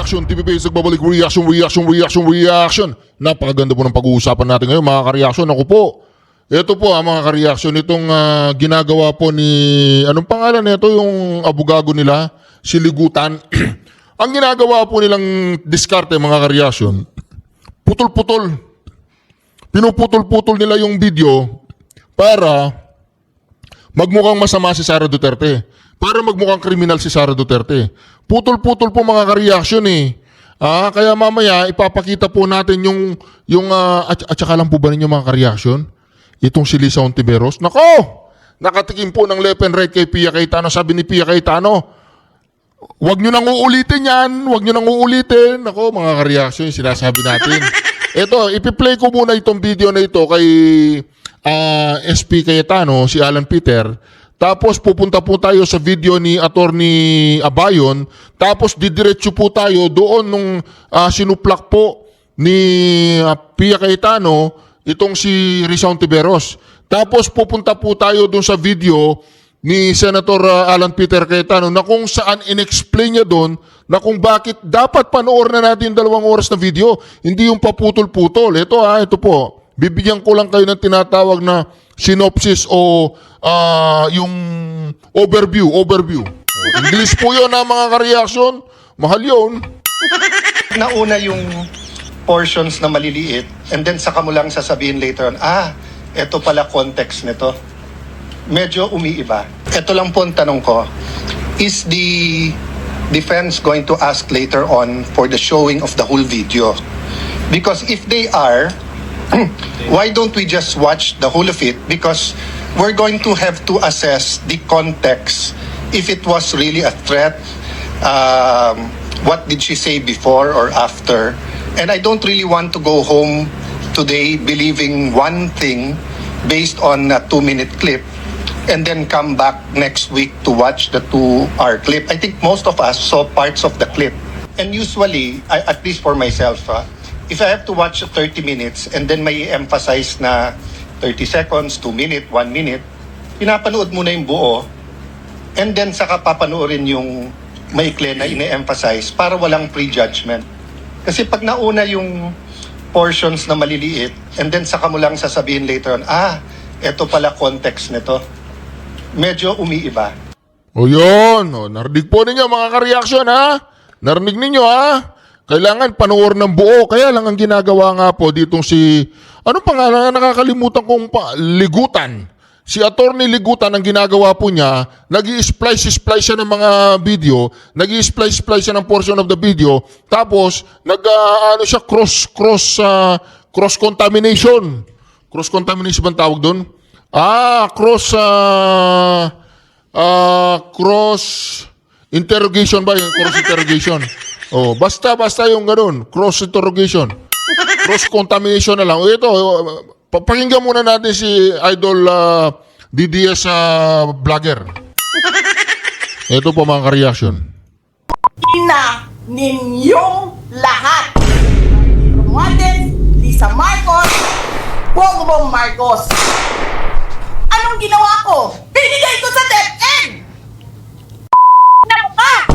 Reaction TV Base, nagbabalik reaction. Napakaganda po ng pag-uusapan natin ngayon mga ka-reaction. Ako po, ito po mga ka-reaction, itong ginagawa po ni, anong pangalan nito, yung abugago nila, si Ligutan. Ang ginagawa po nilang diskarte mga ka-reaction, putol-putol. Pinuputol-putol nila yung video para magmukhang masama si Sara Duterte. Para magmukhang kriminal si Sara Duterte. Putol-putol po mga ka-reaction eh. Kaya mamaya ipapakita po natin at saka lang po ba ninyo mga ka-reaction? Itong si Lisa Ontiveros. Nako! Nakatikim po ng left and right kay Pia Cayetano. Sabi ni Pia Cayetano, huwag nyo nang uulitin yan. Huwag nyo nang uulitin. Nako mga ka-reaction yung sinasabi natin. Ito, ipi-play ko muna itong video na ito kay SP Cayetano, si Alan Peter. Tapos pupunta po tayo sa video ni Attorney Abayon. Tapos didiretso po tayo doon nung sinuplak po ni Pia Cayetano itong si Risa Ontiveros. Tapos pupunta po tayo doon sa video ni Senator Alan Peter Cayetano na kung saan in-explain niya doon na kung bakit dapat panoorin na natin 2 oras na video. Hindi yung paputol-putol. Ito po. Bibigyan ko lang kayo ng tinatawag na synopsis o yung overview. English po yun mga ka-reaction. Mahal yun. Nauna yung portions na maliliit and then saka mo lang sasabihin later on, eto pala context nito. Medyo umiiba. Ito lang po ang tanong ko. Is the defense going to ask later on for the showing of the whole video? Because if they are, why don't we just watch the whole of it? Because we're going to have to assess the context. If it was really a threat, what did she say before or after? And I don't really want to go home today believing one thing based on a 2-minute clip and then come back next week to watch the 2-hour clip. I think most of us saw parts of the clip. And usually, at least for myself, if I have to watch 30 minutes and then may emphasize na 30 seconds, 2 minutes, 1 minute, pinapanood mo na yung buo and then saka papanoorin yung maikli na ine-emphasize para walang prejudgment. Kasi pag nauna yung portions na maliliit and then saka mo lang sasabihin later on, eto pala context nito. Medyo umiiba. O yun. Narinig po ninyo mga ka-reaction Narinig ninyo Kailangan panoorin ng buo. Kaya lang ang ginagawa nga po ditong si, ano pangalan, nakakalimutan kong Ligutan. Si Attorney Ligutan, ang ginagawa po niya, nag-i-splice siya ng mga video, nag-i-splice siya ng portion of the video, tapos, siya, cross-contamination. Cross-contamination ba ang tawag doon? Cross-interrogation ba yung cross-interrogation? Basta yung ganun, cross-interrogation. Cross-contamination na lang. Ito, pakinggan muna natin si Idol DDS vlogger. Ito po mga ka-reaction. Ina ninyong lahat. Romualdez, Lisa Marcos, Bongbong Marcos. Anong ginawa ko? Binigay ko sa DepEd! Na ka!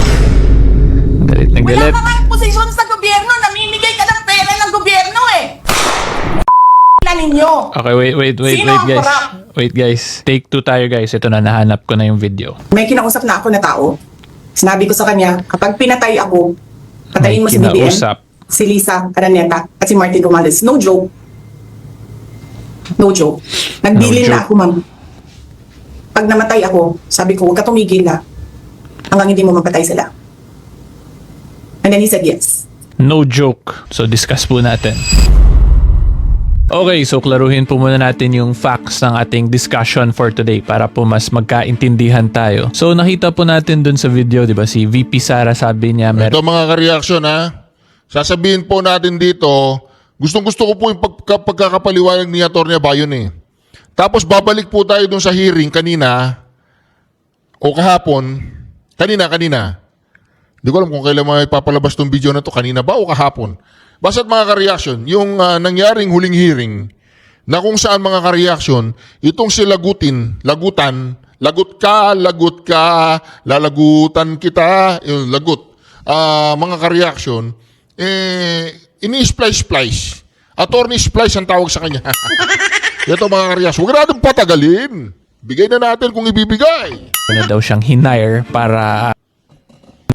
Galit na Wala galit. ka kang posisyon sa gobyerno, namimigay ka ng pera ng gobyerno na ninyo. Okay, wait Sino ang guys. corrupt? Wait guys. Take 2 tayo guys. Ito na, nahanap ko na yung video. May kinausap na ako na tao. Sinabi ko sa kanya, kapag pinatay ako, patayin mo May si BBM, kinausap. si Lisa Araneta, at si Martin Romualdez. No joke. No joke. Nagbilin No na joke. ako, ma'am. Pag namatay ako, sabi ko, huwag ka tumigil hanggang hindi mo mapatay sila. And then he said yes. No joke. So discuss po natin. Okay, so klaruhin po muna natin yung facts ng ating discussion for today para po mas magkaintindihan tayo. So nakita po natin dun sa video, di ba, si VP Sara sabi niya Ito mga ka-reaction sasabihin po natin dito, gustong-gusto ko po yung pagkakapaliwanag ni Atty. Abayon Tapos babalik po tayo dun sa hearing kanina o kahapon. Kanina. Hindi ko alam kung kailan may papalabas tong video na to, kanina ba o kahapon. Basta't mga ka-reaction, yung nangyaring huling hearing na kung saan mga ka-reaction, itong si Lagutan, lagot ka, lalagutan kita, yung lagot. mga ka-reaction, ini-splice-splice. Attorney Splice ang tawag sa kanya. Ito mga ka-reaction, huwag natin patagalin. Bigay na natin kung ibibigay. Na daw siyang hinire para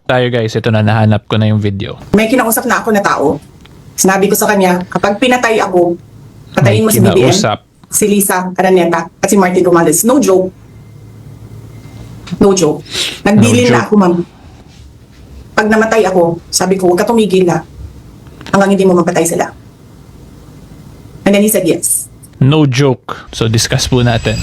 tayo guys, ito na, nahanap ko na yung video. May kinausap na ako na tao. Sinabi ko sa kanya, kapag pinatay ako, patayin mo si BBM, Kinausap. si Lisa Araneta, at si Martin Romales. No joke. No joke. Nagbilin No na joke. ako, ma'am. Pag namatay ako, sabi ko, huwag ka tumigil na hanggang hindi mo mapatay sila. And then he said yes. No joke. So, discuss po natin.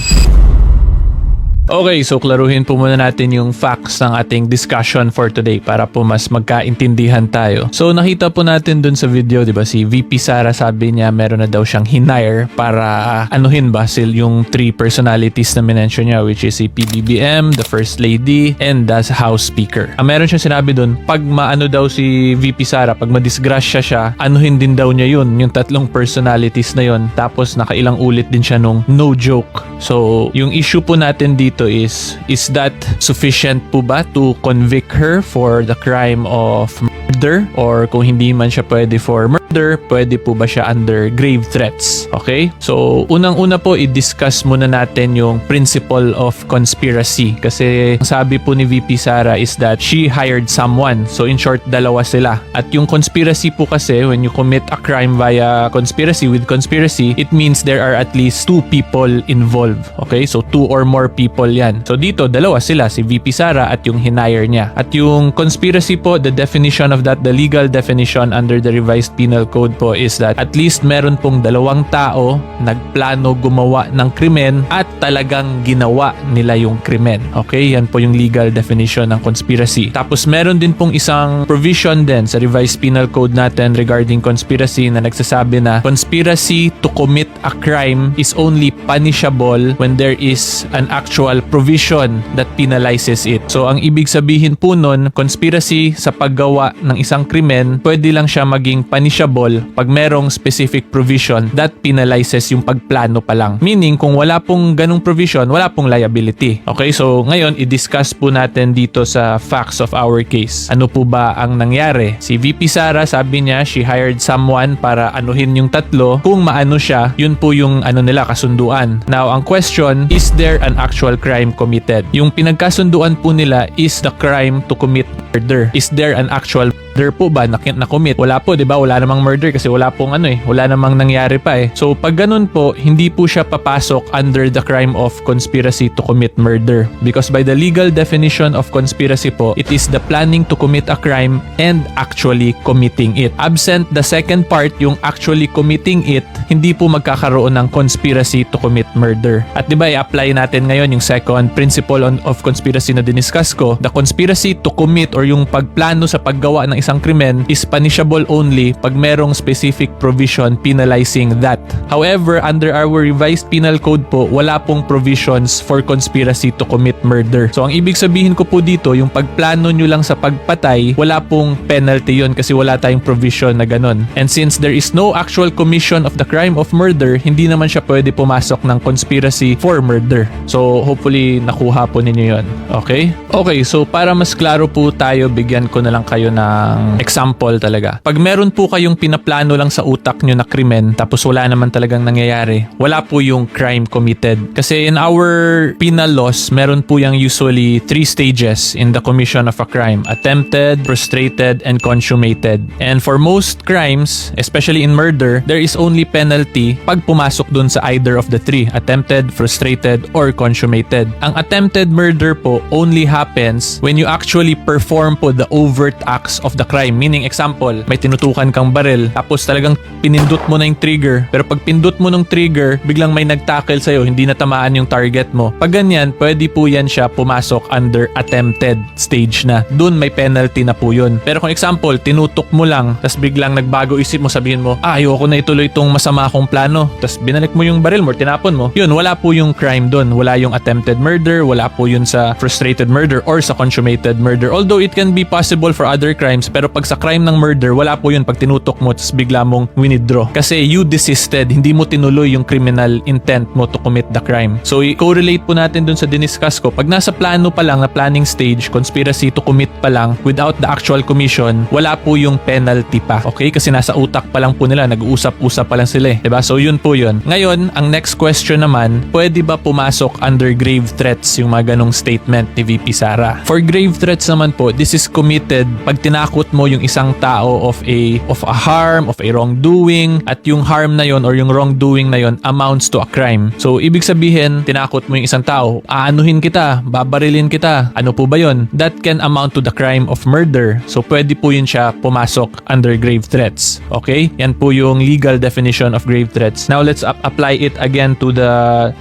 Okay, so klaruhin po muna natin yung facts ng ating discussion for today para po mas magkaintindihan tayo. So nakita po natin dun sa video, di ba, si VP Sara sabi niya meron na daw siyang hinire para anuhin ba yung three personalities na minention niya, which is si PBBM, the First Lady, and the House Speaker. Meron siyang sinabi dun, pag maano daw si VP Sara, pag madisgrasya siya, anuhin din daw niya yun, yung tatlong personalities na yun. Tapos nakailang ulit din siya nung no joke. So yung issue po natin dito is that sufficient po ba to convict her for the crime of murder? Or kung hindi man siya pwede for murder, pwede po ba siya under grave threats? Okay? So, unang-una po, i-discuss muna natin yung principle of conspiracy. Kasi ang sabi po ni VP Sara is that she hired someone. So, in short, dalawa sila. At yung conspiracy po kasi, when you commit a crime via conspiracy with conspiracy, it means there are at least two people involved. Okay? So, two or more people yan. So, dito, dalawa sila, si VP Sara at yung hinire niya. At yung conspiracy po, the definition of that, the legal definition under the revised penal code po is that at least meron pong dalawang tao nagplano gumawa ng krimen at talagang ginawa nila yung krimen. Okay? Yan po yung legal definition ng conspiracy. Tapos meron din pong isang provision din sa revised penal code natin regarding conspiracy na nagsasabi na conspiracy to commit a crime is only punishable when there is an actual provision that penalizes it. So ang ibig sabihin po nun, conspiracy sa paggawa ng isang krimen, pwede lang siya maging punishable pag merong specific provision that penalizes yung pagplano pa lang. Meaning, kung wala pong ganung provision, wala pong liability. Okay, so ngayon, i-discuss po natin dito sa facts of our case. Ano po ba ang nangyari? Si VP Sara, sabi niya, she hired someone para anuhin yung tatlo. Kung maano siya, yun po yung ano nila, kasunduan. Now, ang question, is there an actual crime committed? Yung pinagkasunduan po nila is the crime to commit murder. Is there an actual murder po ba na-commit? Wala po, di ba? Wala namang murder kasi wala pong wala namang nangyari pa eh. So, pag ganun po, hindi po siya papasok under the crime of conspiracy to commit murder. Because by the legal definition of conspiracy po, it is the planning to commit a crime and actually committing it. Absent the second part, yung actually committing it, hindi po magkakaroon ng conspiracy to commit murder. At di ba, i-apply natin ngayon yung second principle of conspiracy na diniscuss ko. The conspiracy to commit or yung pagplano sa paggawa ng isang krimen is punishable only pag merong specific provision penalizing that. However, under our revised penal code po, wala pong provisions for conspiracy to commit murder. So, ang ibig sabihin ko po dito, yung pagplano nyo lang sa pagpatay, wala pong penalty yon kasi wala tayong provision na ganun. And since there is no actual commission of the crime of murder, hindi naman siya pwede pumasok ng conspiracy for murder. So, hopefully, nakuha po ninyo yon. Okay? Okay, so para mas klaro po tayo, bigyan ko na lang kayo ng example talaga. Pag meron po kayong pinaplano lang sa utak nyo na krimen, tapos wala naman talagang nangyayari, wala po yung crime committed. Kasi in our penal laws, meron po yung usually 3 stages in the commission of a crime: attempted, frustrated, and consummated. And for most crimes, especially in murder, there is only penalty pag pumasok dun sa either of the 3: attempted, frustrated, or consummated. Ang attempted murder po only happens when you actually perform po the overt acts of the crime. Meaning, example, may tinutukan kang baril, tapos talagang pinindot mo na yung trigger, pero pag pindot mo ng trigger, biglang may nagtackle sa'yo, hindi natamaan yung target mo. Pag ganyan, pwede po yan siya pumasok under attempted stage na. Doon may penalty na po yun. Pero kung example, tinutok mo lang, tapos biglang nagbago isip mo, sabihin mo, ayoko na ituloy itong masama akong plano, tapos binalik mo yung baril mo, tinapon mo, yun, wala po yung crime doon. Wala yung attempted murder, wala po yun sa frustrated murder or sa consummated murder. Although it can be possible for other crimes, Pero pag sa crime ng murder, wala po yun pag tinutok mo tapos bigla mong winidraw. Kasi you desisted, hindi mo tinuloy yung criminal intent mo to commit the crime. So i-correlate po natin dun sa diniscuss ko. Pag nasa plano pa lang, na planning stage, conspiracy to commit pa lang, without the actual commission, wala po yung penalty pa. Okay? Kasi nasa utak pa lang po nila, nag-uusap-usap pa lang sila eh. Diba? So yun po yun. Ngayon, ang next question naman, pwede ba pumasok under grave threats yung mga ganong statement ni VP Sara? For grave threats naman po, this is committed pag tinakot mo yung isang tao of a harm, of a wrongdoing, at yung harm na yon or yung wrongdoing na yon amounts to a crime. So ibig sabihin, tinakot mo yung isang tao, aanuhin kita, babarilin kita, ano po ba yon? That can amount to the crime of murder. So pwede po yun siya pumasok under grave threats. Okay? Yan po yung legal definition of grave threats. Now let's apply it again to the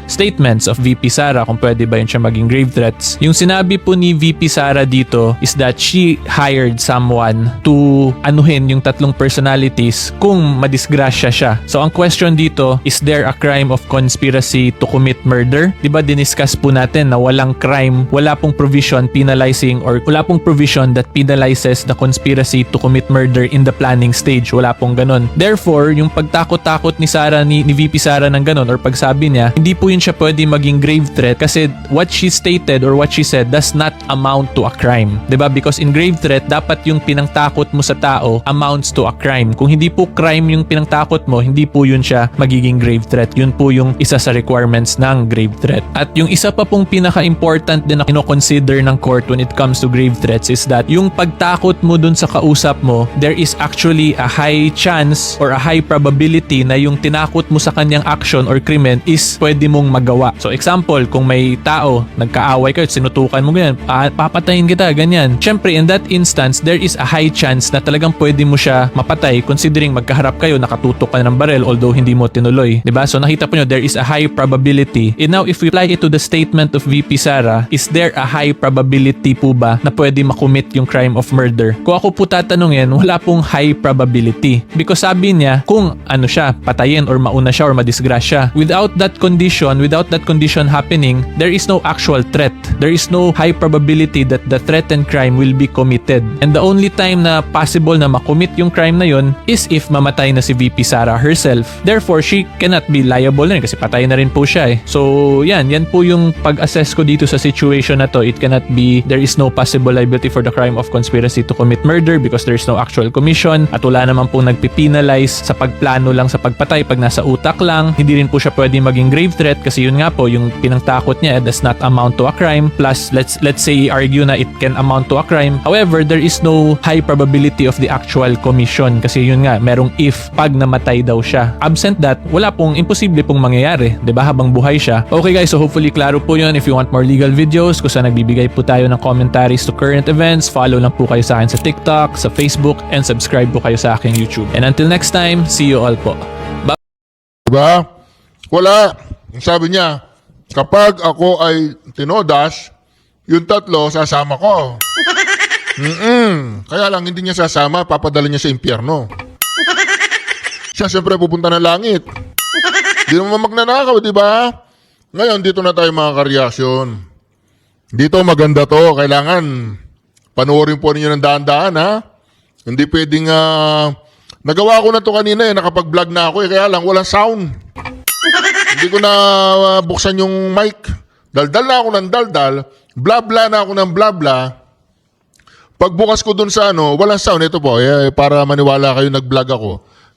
statements of VP Sara kung pwede ba yun siya maging grave threats. Yung sinabi po ni VP Sara dito is that she hired someone to anuhin yung tatlong personalities kung madisgrasya siya. So ang question dito, is there a crime of conspiracy to commit murder? Diba diniscuss po natin na walang crime, wala pong provision penalizing or wala pong provision that penalizes the conspiracy to commit murder in the planning stage. Wala pong ganun. Therefore, yung pagtakot-takot ni Sara, ni VP Sara ng ganun or pagsabi niya, hindi po yun siya pwede maging grave threat kasi what she stated or what she said does not amount to a crime. Diba? Because in grave threat, dapat yung pinangtakot mo sa tao amounts to a crime. Kung hindi po crime yung pinangtakot mo, hindi po yun siya magiging grave threat. Yun po yung isa sa requirements ng grave threat. At yung isa pa pong pinaka-important din na kino-consider ng court when it comes to grave threats is that yung pagtakot mo dun sa kausap mo, there is actually a high chance or a high probability na yung tinakot mo sa kanyang action or krimen is pwede mong magawa. So example, kung may tao, nagkaaway kayo, sinutukan mo ganyan, papatayin kita, ganyan. Syempre, in that instance, there is a high chance na talagang pwede mo siya mapatay considering magkaharap kayo, nakatutok ka ng barel although hindi mo tinuloy. Diba? So nakita po nyo, there is a high probability. And now, if we apply it to the statement of VP Sara, is there a high probability po ba na pwede makommit yung crime of murder? Kung ako po tatanungin, wala pong high probability. Because sabi niya, kung ano siya, patayin or mauna siya or madisgrasya. Without that condition happening, there is no actual threat. There is no high probability that the threatened crime will be committed. And the only time na possible na makommit yung crime na yun is if mamatay na si VP Sara herself. Therefore, she cannot be liable na rin kasi patay na rin po siya eh. So, yan po yung pag-assess ko dito sa situation na to. It cannot be, there is no possible liability for the crime of conspiracy to commit murder because there is no actual commission at wala naman po nagpipinalize sa pagplano lang sa pagpatay pag nasa utak lang. Hindi rin po siya pwede maging grave threat kasi yun nga po, yung pinangtakot niya does not amount to a crime. Plus, let's say argue na it can amount to a crime. However, there is no high probability of the actual commission kasi yun nga, merong if pag namatay daw siya. Absent that, wala pong imposible pong mangyayari, 'di ba, habang buhay siya. Okay guys, so hopefully klaro po yun. If you want more legal videos, kung saan nagbibigay po tayo ng commentaries to current events, follow lang po kayo sa akin sa TikTok, sa Facebook, and subscribe po kayo sa aking YouTube. And until next time, see you all po. Bye! Diba? Wala. Sabi niya, kapag ako ay tinodas, yung tatlo sasama ko. Kaya lang hindi niya sasama, papadala niya sa impyerno. Siya siyempre pupunta ng langit. Hindi naman magnanakaw, di ba? Ngayon, dito na tayo mga ka-reaction. Dito maganda to. Kailangan panoorin po ninyo ng daan-daan, ha? Hindi pwedeng, nagawa ko na to kanina nakapag-vlog na ako kaya lang walang sound. Hindi ko na buksan yung mic. Daldal na ako ng daldal. Bla-bla na ako ng bla-bla. Pagbukas ko dun sa walang sound. Ito po, para maniwala kayo nag-vlog ako.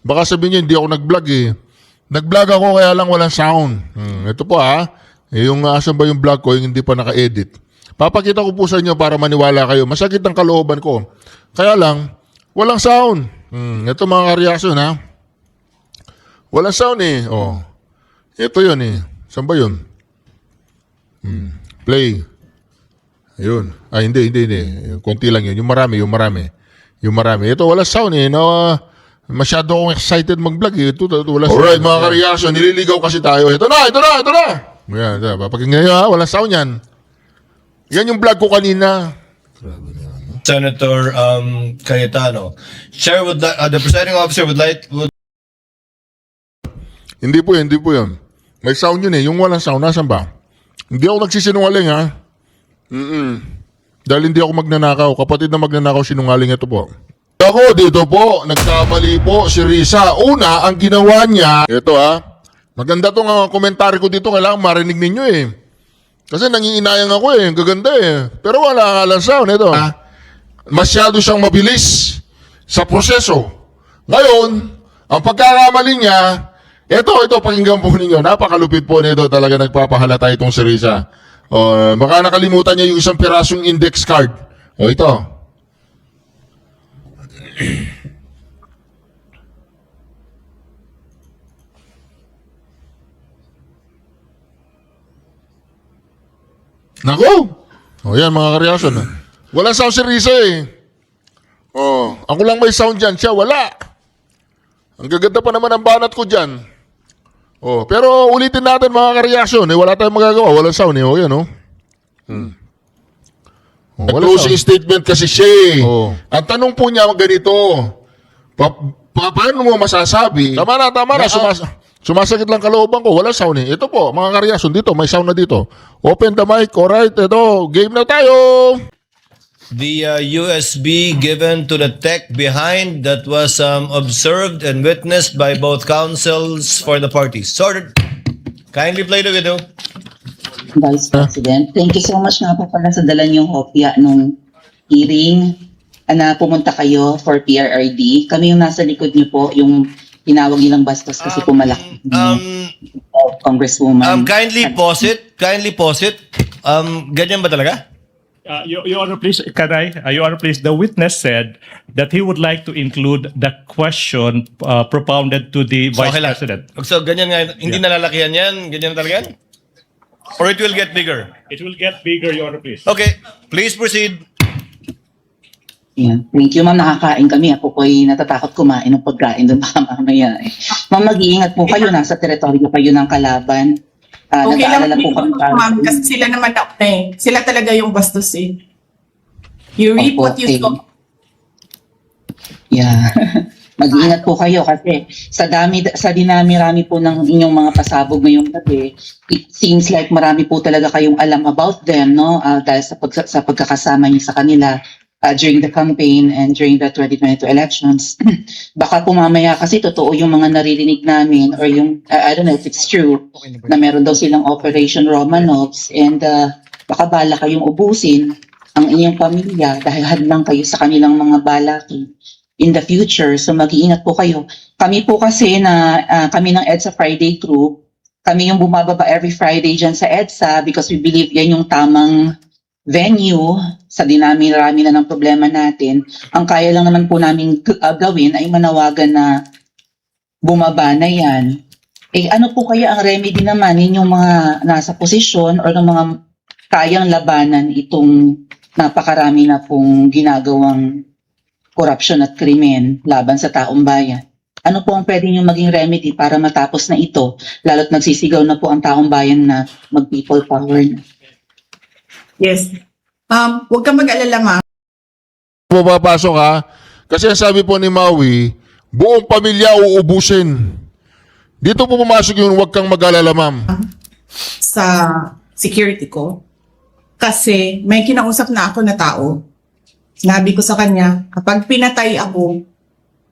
Baka sabihin nyo, hindi ako nag-vlog eh. Nag-vlog ako kaya lang walang sound. Ito po yung asan ba yung vlog ko, yung hindi pa naka-edit. Papakita ko po sa inyo para maniwala kayo. Masakit ang kalooban ko. Kaya lang, walang sound. Ito mga ka-reaction Walang sound eh. Oh. Ito yun eh. Saan ba yun? Play. Ayun. Hindi. Konti lang yun. Yung marami. Ito wala sound eh. Masyado akong excited mag-vlog eh. Ito wala sound. Alright mga ka-reaction. Nililigaw kasi tayo. Ito na. Yan. Papakinggan nyo wala sound yan. Yan yung vlog ko kanina. Senator Cayetano. Chair would the presiding officer would Hindi po yun. May sound yun eh. Yung walang sound, nasan ba? Hindi ako nagsisinungaling Dahil hindi ako magnanakaw. Kapatid na magnanakaw, sinungaling ito po. Ako, dito po, nagkamali po si Risa. Una, ang ginawa niya, ito maganda tong komentary ko dito, kailangan marinig ninyo eh. Kasi nangiinayang ako eh, ang gaganda eh. Pero wala nga lang sound, ito masyado siyang mabilis sa proseso. Ngayon, ang pagkakamali niya, ito, pakinggan po ninyo, napakalupit po nito, talaga nagpapahalata itong si Risa. Baka nakalimutan niya yung isang pirasong index card. Ito. Nako! Yan mga kareaksyon. Walang sound si Risa eh. Ako lang may sound dyan, siya wala. Ang gaganda pa naman ang banat ko dyan. Pero ulitin natin mga kareaksyon, wala tayong magagawa, walang sound eh. Yan closing statement kasi siya eh. Ang tanong po niya ganito, paano mo masasabi? Tama na. Sumasakit lang kalooban ko, wala sound eh. Ito po, mga kareaksyon, dito, may sound na dito. Open the mic, alright, ito, game na tayo! The USB given to the tech behind that was observed and witnessed by both counsels for the parties. Sorted. Kindly play the video. Vice President, thank you so much nga po pala sa dala niyong kopya nung hearing na pumunta kayo for PRRD. Kami yung nasa likod niyo po, yung tinawag nilang bastos kasi po malaki. Congresswoman. Kindly pause it. Ganyan ba talaga? Your Honor, please, can I? Your Honor, please, the witness said that he would like to include the question propounded to the Vice Okay lang. President. So, ganyan nga, hindi nalalakihan yan? Ganyan na talaga yan? Or it will get bigger? It will get bigger, Your Honor, please. Okay, please proceed. Yeah. Thank you, ma'am. Nakakain kami. Ako po'y natatakot kumain ng pagkain doon baka mamaya. Ma'am, mag-iingat po kayo. Nasa teritoryo kayo ng kalaban. Okay lang Nag-aalala po kami ma'am, kasi sila naman sila talaga yung bastos eh. You reap Opo, what you sow. Yeah. Mag-iingat po kayo kasi sa dinami-rami po ng inyong mga pasabog ngayong gabi, it seems like marami po talaga kayong alam about them, no? Dahil sa pagkakasama niyo sa kanila during the campaign and during the 2022 elections. Baka po mamaya kasi totoo yung mga naririnig namin or yung, I don't know if it's true, na meron daw silang Operation Romanovs and baka bala kayong ubusin ang inyong pamilya dahil hadlang kayo sa kanilang mga balaki in the future. So mag-iingat po kayo. Kami po kasi kami ng EDSA Friday crew, kami yung bumababa every Friday dyan sa EDSA because we believe yan yung tamang venue sa dinami-rami na ng problema natin. Ang kaya lang naman po namin gawin ay manawagan na bumaba na yan. Ano po kaya ang remedy naman ninyong mga nasa posisyon o ng mga kayang labanan itong napakarami na pong ginagawang korupsyon at krimen laban sa taong bayan? Ano po ang pwede nyo maging remedy para matapos na ito? Lalo't nagsisigaw na po ang taong bayan na mag-people power na. Yes. Huwag kang mag-alala, ma'am. Papasok kasi ang sabi po ni Maui, buong pamilya uubusin. Dito po pumasok yung huwag kang mag-alala, ma'am. Sa security ko. Kasi may kinausap na ako na tao. Sinabi ko sa kanya, kapag pinatay ako,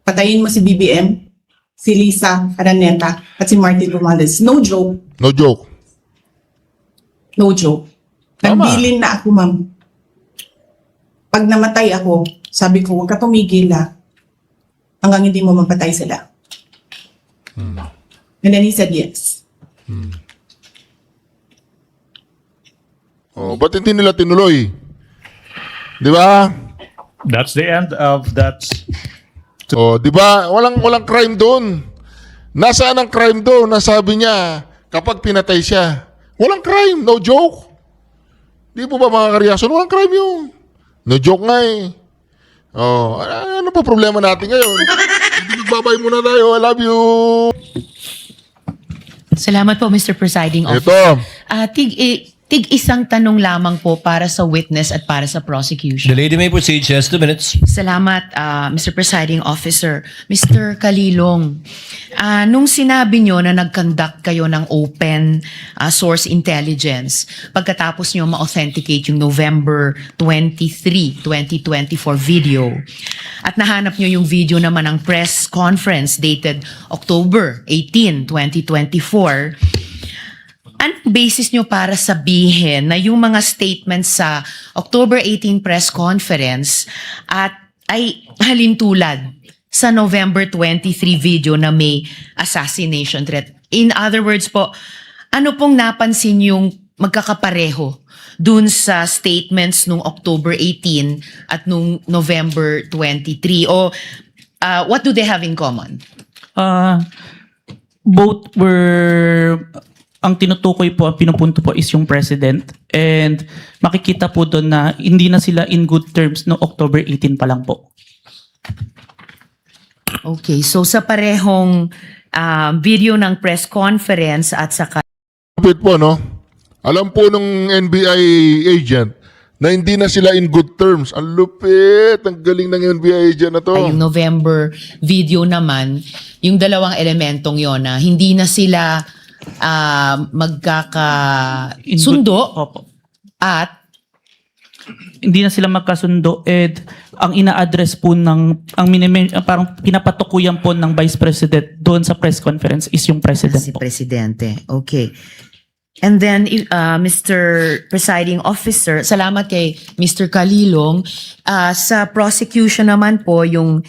patayin mo si BBM, si Lisa Araneta, at si Martin Romualdez. No joke. No joke. No joke. Tama. Nagbilin na ako, ma'am. Pag namatay ako, sabi ko, huwag ka tumigil hanggang hindi mo mapatay sila. And then he said yes. Ba't hindi nila tinuloy? Di ba? That's the end of that. Di ba? Walang crime doon. Nasaan ang crime doon? Nasabi niya, kapag pinatay siya, walang crime, no joke. Di po ba mga kareaksyon? Walang crime yun. No joke nga eh. Ano pa problema natin ngayon? Nagbabay muna tayo. I love you. Salamat po, Mr. Presiding Officer. Ito. tig-isang tanong lamang po para sa witness at para sa The prosecution. lady may proceed. She has 2 minutes. Salamat, Mr. Presiding Officer. Mr. Kalilong, nung sinabi nyo na nag-conduct kayo ng open source intelligence, pagkatapos nyo ma-authenticate yung November 23, 2024 video, at nahanap nyo yung video naman ng press conference dated October 18, 2024, anong basis nyo para sabihin na yung mga statements sa October 18 press conference at ay halintulad sa November 23 video na may assassination threat? In other words po, ano pong napansin yung magkakapareho dun sa statements nung October 18 at nung November 23? O what do they have in common? Both were, ang tinutukoy po, ang pinupunto po is yung president, and makikita po doon na hindi na sila in good terms no October 18 pa lang po. Okay, so sa parehong video ng press conference at saka Lupit po, no? Alam po nung NBI agent na hindi na sila in good terms. Ang lupit! Ang galing ng NBI agent na to. yung November video naman, yung dalawang elementong yon na hindi na sila magkakasundo Opo. at Hindi na sila magkasundo, and ang ina-address po parang pinapatukuyan po ng Vice President doon sa press conference is yung president si po. Presidente. Okay. And then, Mr. Presiding Officer, salamat kay Mr. Kalilong. Sa prosecution naman po, yung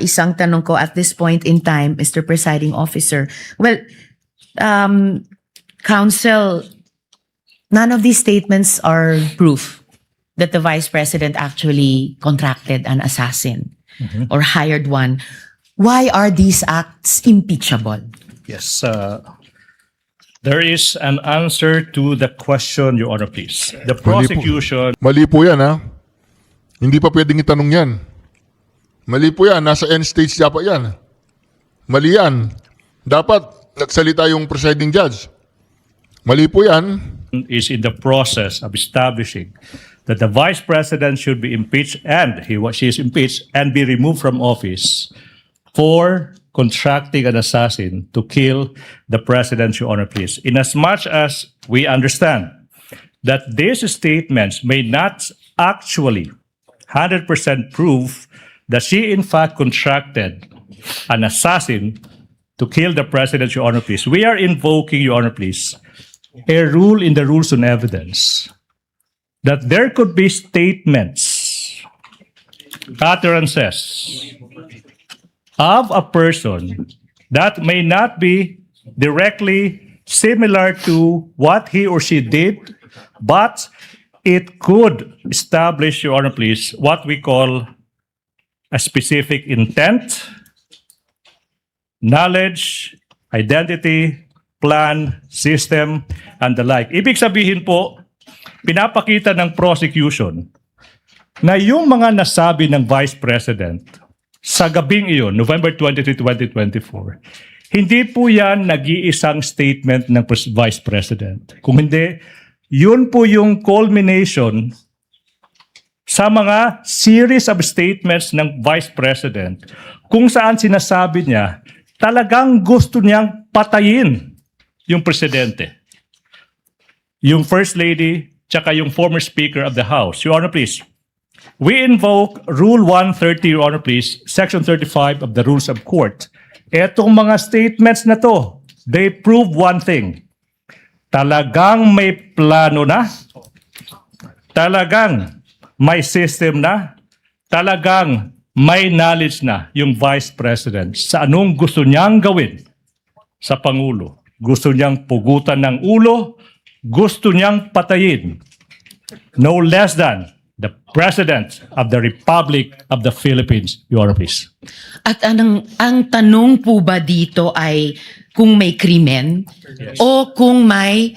isang tanong ko at this point in time, Mr. Presiding Officer. Well, counsel, none of these statements are proof that the Vice President actually contracted an assassin or hired one. Why are these acts impeachable? Yes. There is an answer to the question, Your Honor, please. The prosecution Mali po yan, ha? Hindi pa pwedeng itanong yan. Mali po yan. Nasa end stage dapat yan. Mali yan. Dapat nagsalita yung presiding judge. Mali po yan. is in the process of establishing that the Vice President should be impeached and she is impeached and be removed from office for contracting an assassin to kill the President, Your Honor, please. Inasmuch as we understand that these statements may not actually 100% prove that she in fact contracted an assassin to kill the President, Your Honor, please. We are invoking, Your Honor, please, a rule in the rules on evidence that there could be statements, utterances of a person that may not be directly similar to what he or she did, but it could establish, Your Honor, please, what we call a specific intent, knowledge, identity, plan, system, and the like. Ibig sabihin po, pinapakita ng prosecution na yung mga nasabi ng Vice President sa gabing iyon, November 23, 2024, hindi po yan nag-iisang statement ng Vice President. Kung hindi, yun po yung culmination sa mga series of statements ng Vice President kung saan sinasabi niya talagang gusto niyang patayin yung presidente, yung First Lady, tsaka yung former Speaker of the House. Your Honor, please. We invoke Rule 130, Your Honor, please, Section 35 of the Rules of Court. Etong mga statements na to, they prove one thing. Talagang may plano na, talagang may system na, talagang may knowledge na yung Vice President sa anong gusto niyang gawin sa Pangulo. Gusto niyang pugutan ng ulo, gusto niyang patayin no less than the President of the Republic of the Philippines. Your Honor, please. At ang tanong po ba dito ay kung may krimen o kung may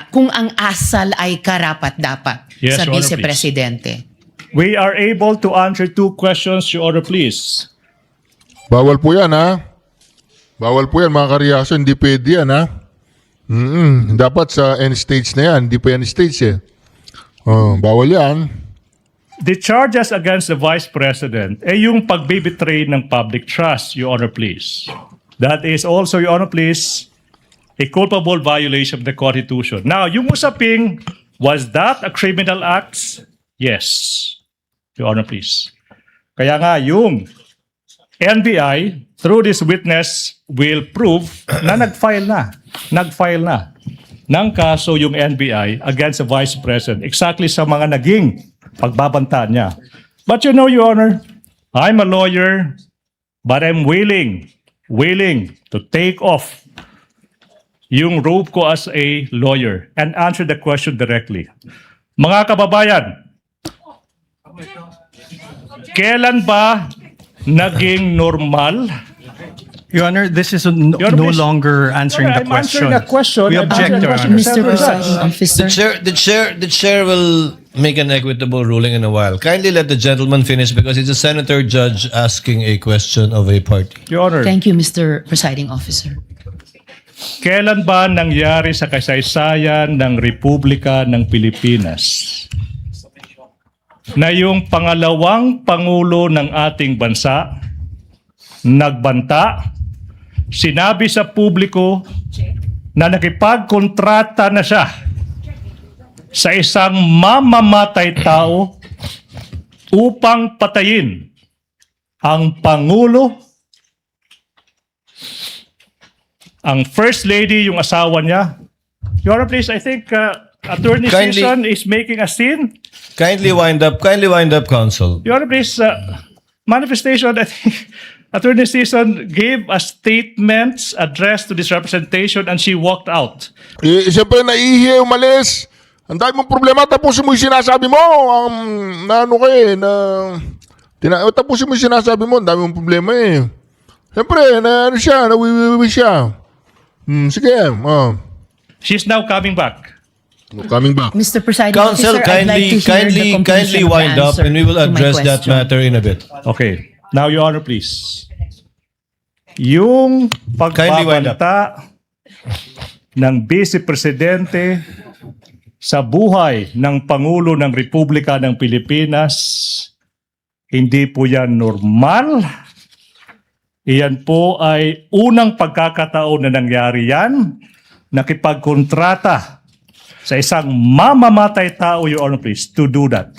kung ang asal ay karapat-dapat Yes, sa Your Honor, Vice-Presidente? We are able to answer two questions, Your Honor, please. Bawal po yan, ha? Bawal po yan, mga kareaksyon. Hindi pwede yan, ha? Dapat sa end stage na yan. Hindi pa end stage eh. Bawal yan. The charges against the Vice President ay yung pagbibetray ng public trust, Your Honor, please. That is also, Your Honor, please, a culpable violation of the Constitution. Now, yung usaping, was that a criminal act? Yes, Your Honor, please. Kaya nga, yung NBI, through this witness, will prove na nag-file na ng kaso yung NBI against the Vice President exactly sa mga naging pagbabanta niya. But you know, Your Honor, I'm a lawyer, but I'm willing to take off yung robe ko as a lawyer and answer the question directly. Mga kababayan, kailan ba naging normal? Your Honor, this is no longer answering the I'm question. answering a question. We I'm object, answering Your a Honor. question. Mr. Presiding Officer. The chair will make an equitable ruling in a while. Kindly let the gentleman finish because it's a senator judge asking a question of a party. Your Honor, Thank you, Mr. Presiding Officer. kailan ba nangyari sa kasaysayan ng Republika ng Pilipinas na yung pangalawang pangulo ng ating bansa nagbanta, sinabi sa publiko na nakipagkontrata na siya sa isang mamamatay tao upang patayin ang Pangulo, ang First Lady, yung asawa niya. Your Honor, please, I think Attorney Kindly- Season is making a scene. Kindly wind up, counsel. Your Honor, please, manifestation, I think Attorney Season gave a statement addressed to this representation and she walked out. Siyempre, naiihi, umalis. Ang dami mong problema, tapusin mo yung sinasabi mo. Tapusin mo yung sinasabi mo, ang dami mong problema eh. Siyempre, nawiwiwi siya. Sige, She's now coming back. coming back. Mr. Presiding Counsel, Officer, I'd like to hear the conclusion kindly of the wind up answer and we will to my address that question. matter in a bit. Okay. Now, Your Honor, please. Yung Kindly wind up. pagbabanta ng Vice Presidente sa buhay ng Pangulo ng Republika ng Pilipinas, hindi po yan normal. Iyan po ay unang pagkakataon na nangyari yan, nakipagkontrata sa isang mamamatay tao, Your Honor, please, to do that.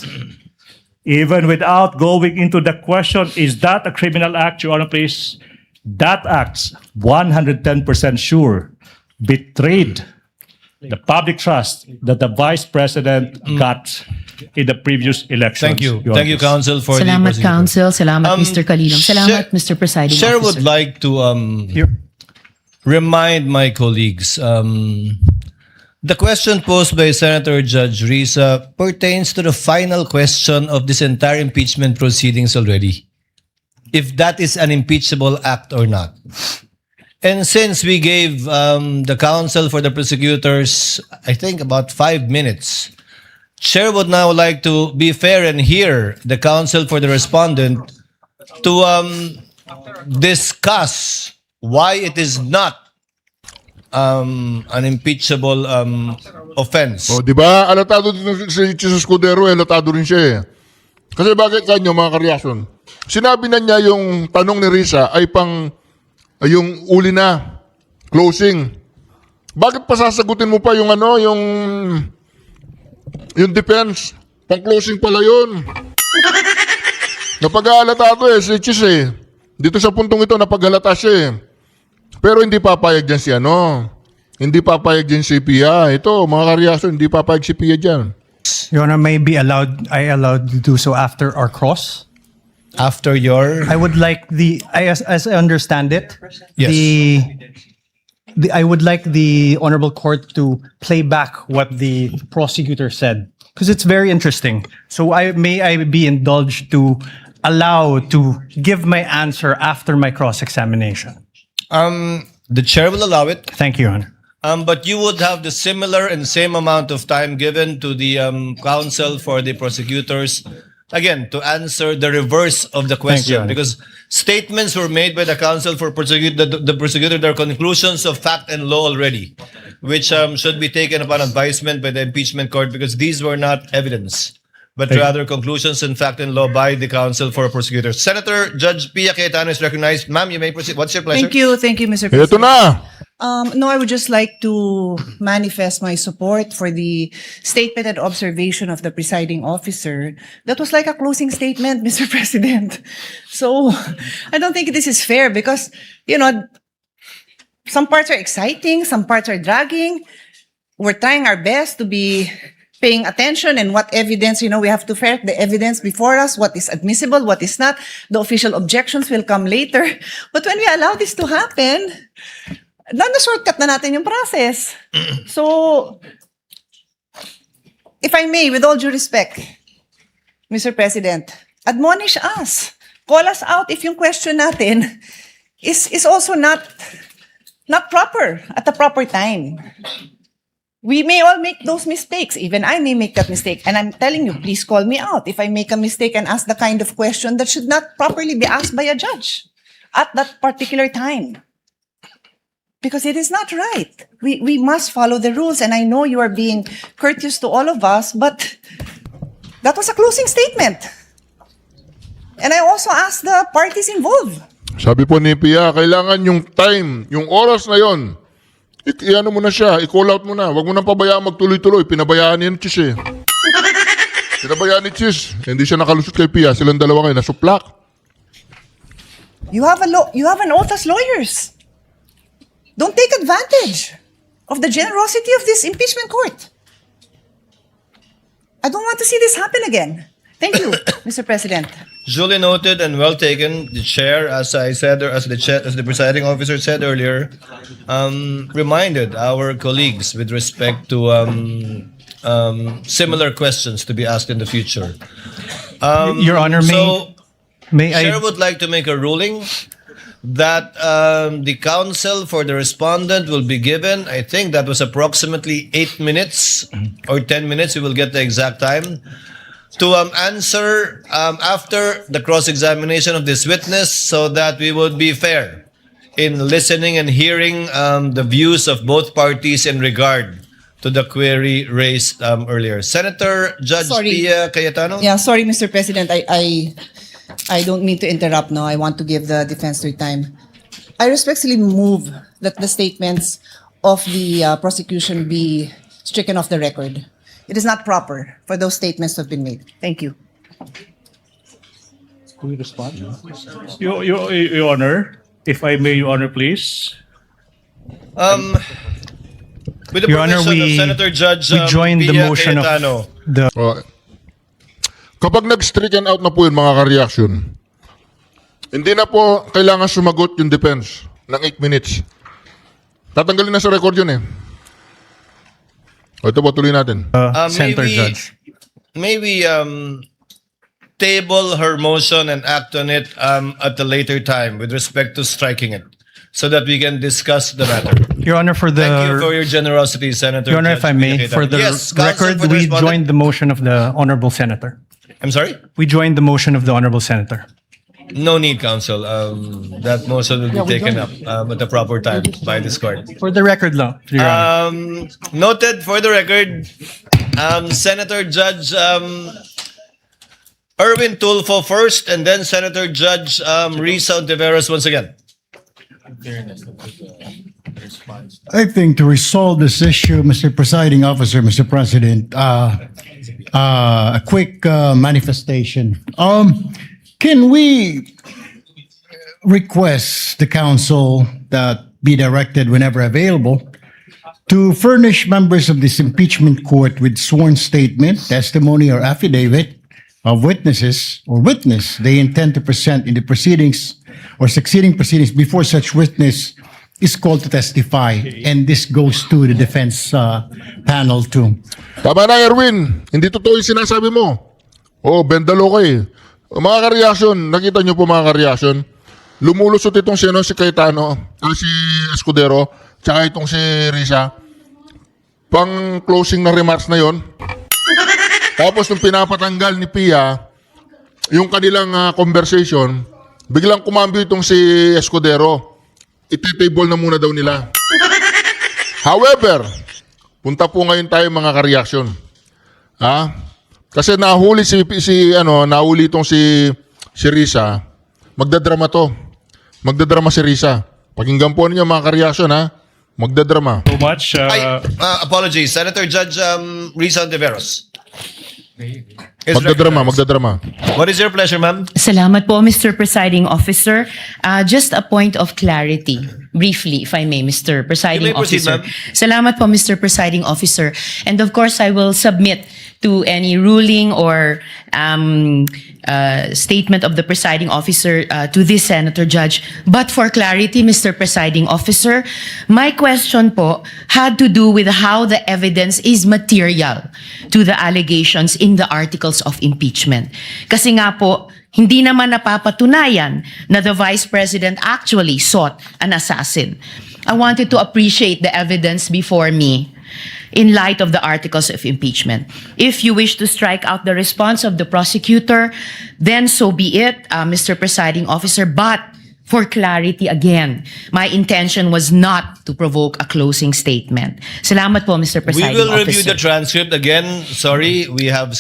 Even without going into the question, is that a criminal act, Your Honor, please? That act's 110% sure betrayed the public trust that the Vice President got in the previous elections. Thank you. Your Thank you, Honor, counsel, for the Salamat, prosecutor. Counsel. Salamat, Mr. Kalilong. Salamat, Mr. Presiding Chair Officer. would like to remind my colleagues, the question posed by Senator Judge Risa pertains to the final question of this entire impeachment proceedings already. If that is an impeachable act or not. And since we gave the counsel for the prosecutors, I think about 5 minutes, Chair would now like to be fair and hear the counsel for the respondent to discuss why it is not an impeachable offense. O, di ba? Alatado din si Jesus Cordero, alatado rin siya eh. Kasi bakit kanyo, mga kareaksyon? Sinabi na niya yung tanong ni Risa ay yung uli na, closing. Bakit pa sasagutin mo pa yung yung defense? Pang-closing pala yun. Napag-aalatado si Chis eh. Dito sa puntong ito, napag-alata siya eh. Pero hindi papayag dyan si Hindi papayag dyan si Pia. Ito, mga kareaksyon, hindi papayag si Pia dyan. Your Honor, may be allowed to do so after our cross. After your... I would like as I understand it, Yes. I would like the Honorable Court to play back what the prosecutor said because it's very interesting. So I be indulged to allow to give my answer after my cross-examination. The chair will allow it. Thank you, Your Honor. But you would have the similar and same amount of time given to the counsel for the prosecutors again, to answer the reverse of the question, Honor. because statements were made by the counsel for the prosecutor, their conclusions of fact and law already, which should be taken upon advisement by the impeachment court, because these were not evidence, but rather conclusions in fact and law by the counsel for a prosecutor. Senator Judge Pia Cayetano is recognized. Ma'am, you may proceed. What's your pleasure? Thank you, Mr. Ito President. na! No, I would just like to manifest my support for the statement and observation of the presiding officer. That was like a closing statement, Mr. President. So, I don't think this is fair because, some parts are exciting, some parts are dragging. We're trying our best to be paying attention and what evidence, we have to ferret the evidence before us, what is admissible, what is not. The official objections will come later. But when we allow this to happen, na-shortcut na natin yung process. So, if I may, with all due respect, Mr. President, admonish us. Call us out if yung question natin is also not proper at the proper time. We may all make those mistakes. Even I may make that mistake. And I'm telling you, please call me out if I make a mistake and ask the kind of question that should not properly be asked by a judge at that particular time. Because it is not right. We must follow the rules. And I know you are being courteous to all of us, but that was a closing statement. And I also asked the parties involved. Sabi po ni Pia, kailangan yung time, yung oras na yon. I-ano mo na siya, i-call out mo na. Huwag mo nang pabayaan magtuloy-tuloy. Pinabayaan ni Chis eh. Pinabayaan ni Chis. Hindi siya nakalusot kay Pia. Silang dalawa ngayon, nasuplak. You have an oath as lawyers. Don't take advantage of the generosity of this impeachment court. I don't want to see this happen again. Thank you, Mr. President. Duly noted and well taken. The chair, as I said, or as the presiding officer said earlier, reminded our colleagues with respect to similar questions to be asked in the future. Your Honor, may I? Chair would like to make a ruling that the counsel for the respondent will be given, I think that was approximately 8 minutes or 10 minutes, we will get the exact time, to answer after the cross-examination of this witness so that we would be fair in listening and hearing the views of both parties in regard to the query raised earlier. Senator Judge Sorry. Pia Cayetano? Yeah, sorry, Mr. President. I don't mean to interrupt now. I want to give the defense their time. I respectfully move that the statements of the prosecution be stricken off the record. It is not proper for those statements to have been made. Thank you. Your Honor, if I may, Your Honor, please. With the Your Honor, permission of we Senator Judge we joined the Pia motion Cayetano. of the. Kapag nag-stricken out na po yun, mga ka-reaction, hindi na po kailangan sumagot yung defense ng 8 minutes. Tatanggalin na sa record yun eh. O ito po, tuloy natin. Senator Judge. May we table her motion and act on it at a later time with respect to striking it so that we can discuss the matter. Your Honor, for the. Thank you for your generosity, Senator. Your Honor, Judge if I may, Pia for the Cayetano. Yes, counsel record, for the we respondent. joined the motion of the Honorable Senator. I'm sorry? We joined the motion of the Honorable Senator. No need, counsel. That motion will be taken up at the proper time by this court. For the record lang, Your Honor. Noted for the record, Senator Judge Erwin Tulfo first, and then Senator Judge Risa Ontiveros once again. I think to resolve this issue, Mr. Presiding Officer, Mr. President, a quick manifestation. Can we request the council that be directed whenever available to furnish members of this impeachment court with sworn statement, testimony, or affidavit of witnesses or witness they intend to present in the proceedings or succeeding proceedings before such witness is called to testify, and this goes to the defense panel too. Tama na, Erwin. Hindi totoo yung sinasabi mo. Oh, bendalo ka eh. Mga ka-reaction, nakita nyo po mga ka-reaction, lumulusot itong si Cayetano, si Escudero, tsaka itong si Risa. Pang closing na remarks na yon. Tapos nung pinapatanggal ni Pia, yung kanilang conversation, biglang kumambyo itong si Escudero. Ititable na muna daw nila. However, punta po ngayon tayo mga ka-reaction. Kasi nahuli nahuli itong si Risa. Magdadrama to. Magdadrama si Risa. Pakinggan po ninyo mga ka-reaction Magdadrama. So much. Apologies, Senator Judge Risa Ontiveros. Is Magdadrama. What is your pleasure, ma'am? Salamat po, Mr. Presiding Officer. Just a point of clarity, briefly, if I may, Mr. Presiding You may proceed, Officer. ma'am. Salamat po, Mr. Presiding Officer. And of course, I will submit to any ruling or statement of the presiding officer to this Senator Judge. But for clarity, Mr. Presiding Officer, my question po had to do with how the evidence is material to the allegations in the articles of impeachment. Kasi nga po, hindi naman napapatunayan na the Vice President actually sought an assassin. I wanted to appreciate the evidence before me in light of the articles of impeachment. If you wish to strike out the response of the prosecutor, then so be it, Mr. Presiding Officer. But for clarity again, my intention was not to provoke a closing statement. Salamat po, Mr. We Presiding will Officer. review the transcript again. Sorry, we have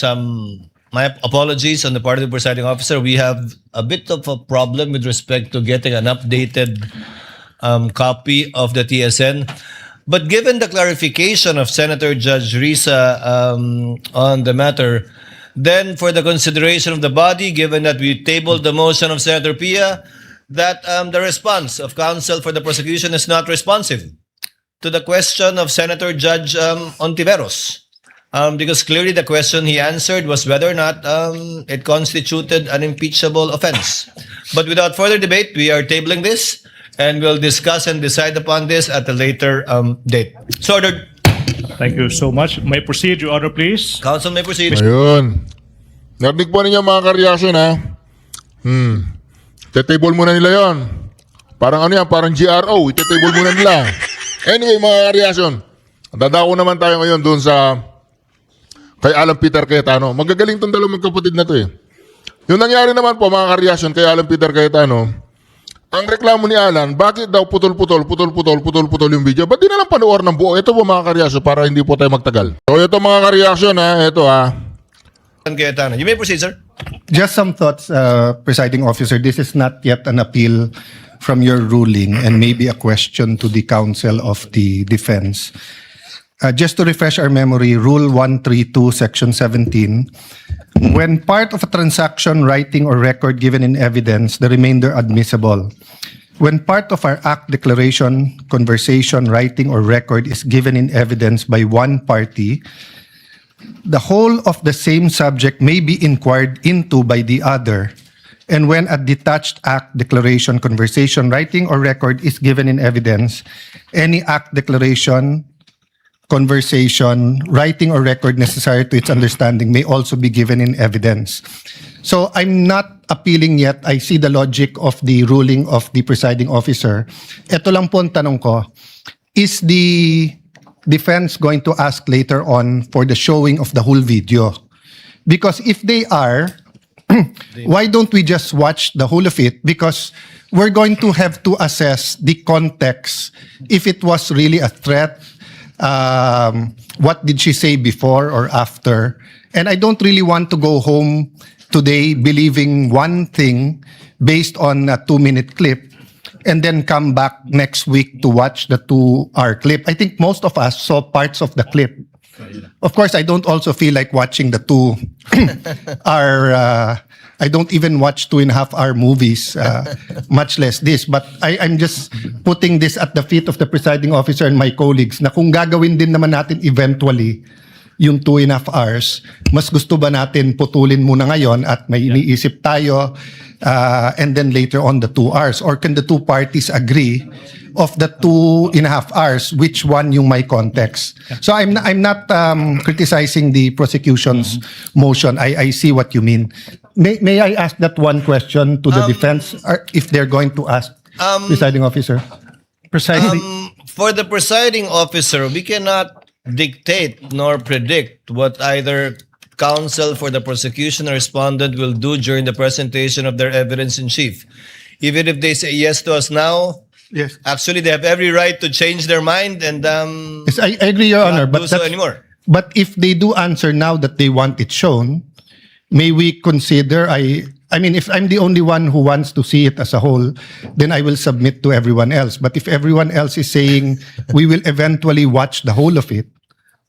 my apologies on the part of the presiding officer. We have a bit of a problem with respect to getting an updated copy of the TSN. But given the clarification of Senator Judge Risa on the matter, then for the consideration of the body, given that we tabled the motion of Senator Pia, that the response of counsel for the prosecution is not responsive to the question of Senator Judge Ontiveros. Because clearly the question he answered was whether or not it constituted an impeachable offense. But without further debate, we are tabling this and we'll discuss and decide upon this at a later date. So ordered. Thank you so much. May proceed, Your Honor, please. Counsel may proceed. Ayun. Narinig po ninyo mga ka-reaction Itetable muna nila yon. Parang parang GRO. Itetable muna nila. Anyway mga ka-reaction, dadako naman tayo ngayon doon sa kay Alan Peter Cayetano. Magagaling tong dalawang magkapatid na to Yung nangyari naman po mga ka-reaction kay Alan Peter Cayetano, ang reklamo ni Alan, bakit daw putol-putol yung video? Ba't di na lang panuor ng buo? Ito po mga ka-reaction para hindi po tayo magtagal. So ito mga ka-reaction ito Cayetano. You may proceed, sir. Just some thoughts, Presiding Officer. This is not yet an appeal from your ruling and maybe a question to the counsel of the defense. Just to refresh our memory, Rule 132, Section 17, when part of a transaction, writing, or record given in evidence, the remainder admissible. When part of our act, declaration, conversation, writing, or record is given in evidence by one party, the whole of the same subject may be inquired into by the other. And when a detached act, declaration, conversation, writing, or record is given in evidence, any act, declaration, conversation, writing, or record necessary to its understanding may also be given in evidence. So I'm not appealing yet. I see the logic of the ruling of the presiding officer. Ito lang po ang tanong ko, is the defense going to ask later on for the showing of the whole video? Because if they are, why don't we just watch the whole of it? Because we're going to have to assess the context, if it was really a threat, what did she say before or after? And I don't really want to go home today believing one thing based on a 2-minute clip and then come back next week to watch the 2-hour clip. I think most of us saw parts of the clip. Of course, I don't also feel like watching the 2-hour, I don't even watch 2.5-hour movies, much less this. But I'm just putting this at the feet of the presiding officer and my colleagues na kung gagawin din naman natin eventually yung 2.5 hours, mas gusto ba natin putulin muna ngayon at may iniisip tayo and then later on the 2 hours? Or can the two parties agree of the 2.5 hours, which one yung may context? So I'm not criticizing the prosecution's motion. I see what you mean. May I ask that one question to the defense, if they're going to ask, presiding officer? Precisely. For the presiding officer, we cannot dictate nor predict what either counsel for the prosecution or respondent will do during the presentation of their evidence in chief. Even if they say yes to us now, Yes. actually they have every right to change their mind and Yes, I agree, Your Honor, not do but so that's, anymore. but if they do answer now that they want it shown, may we consider, I mean, if I'm the only one who wants to see it as a whole, then I will submit to everyone else. But if everyone else is saying we will eventually watch the whole of it,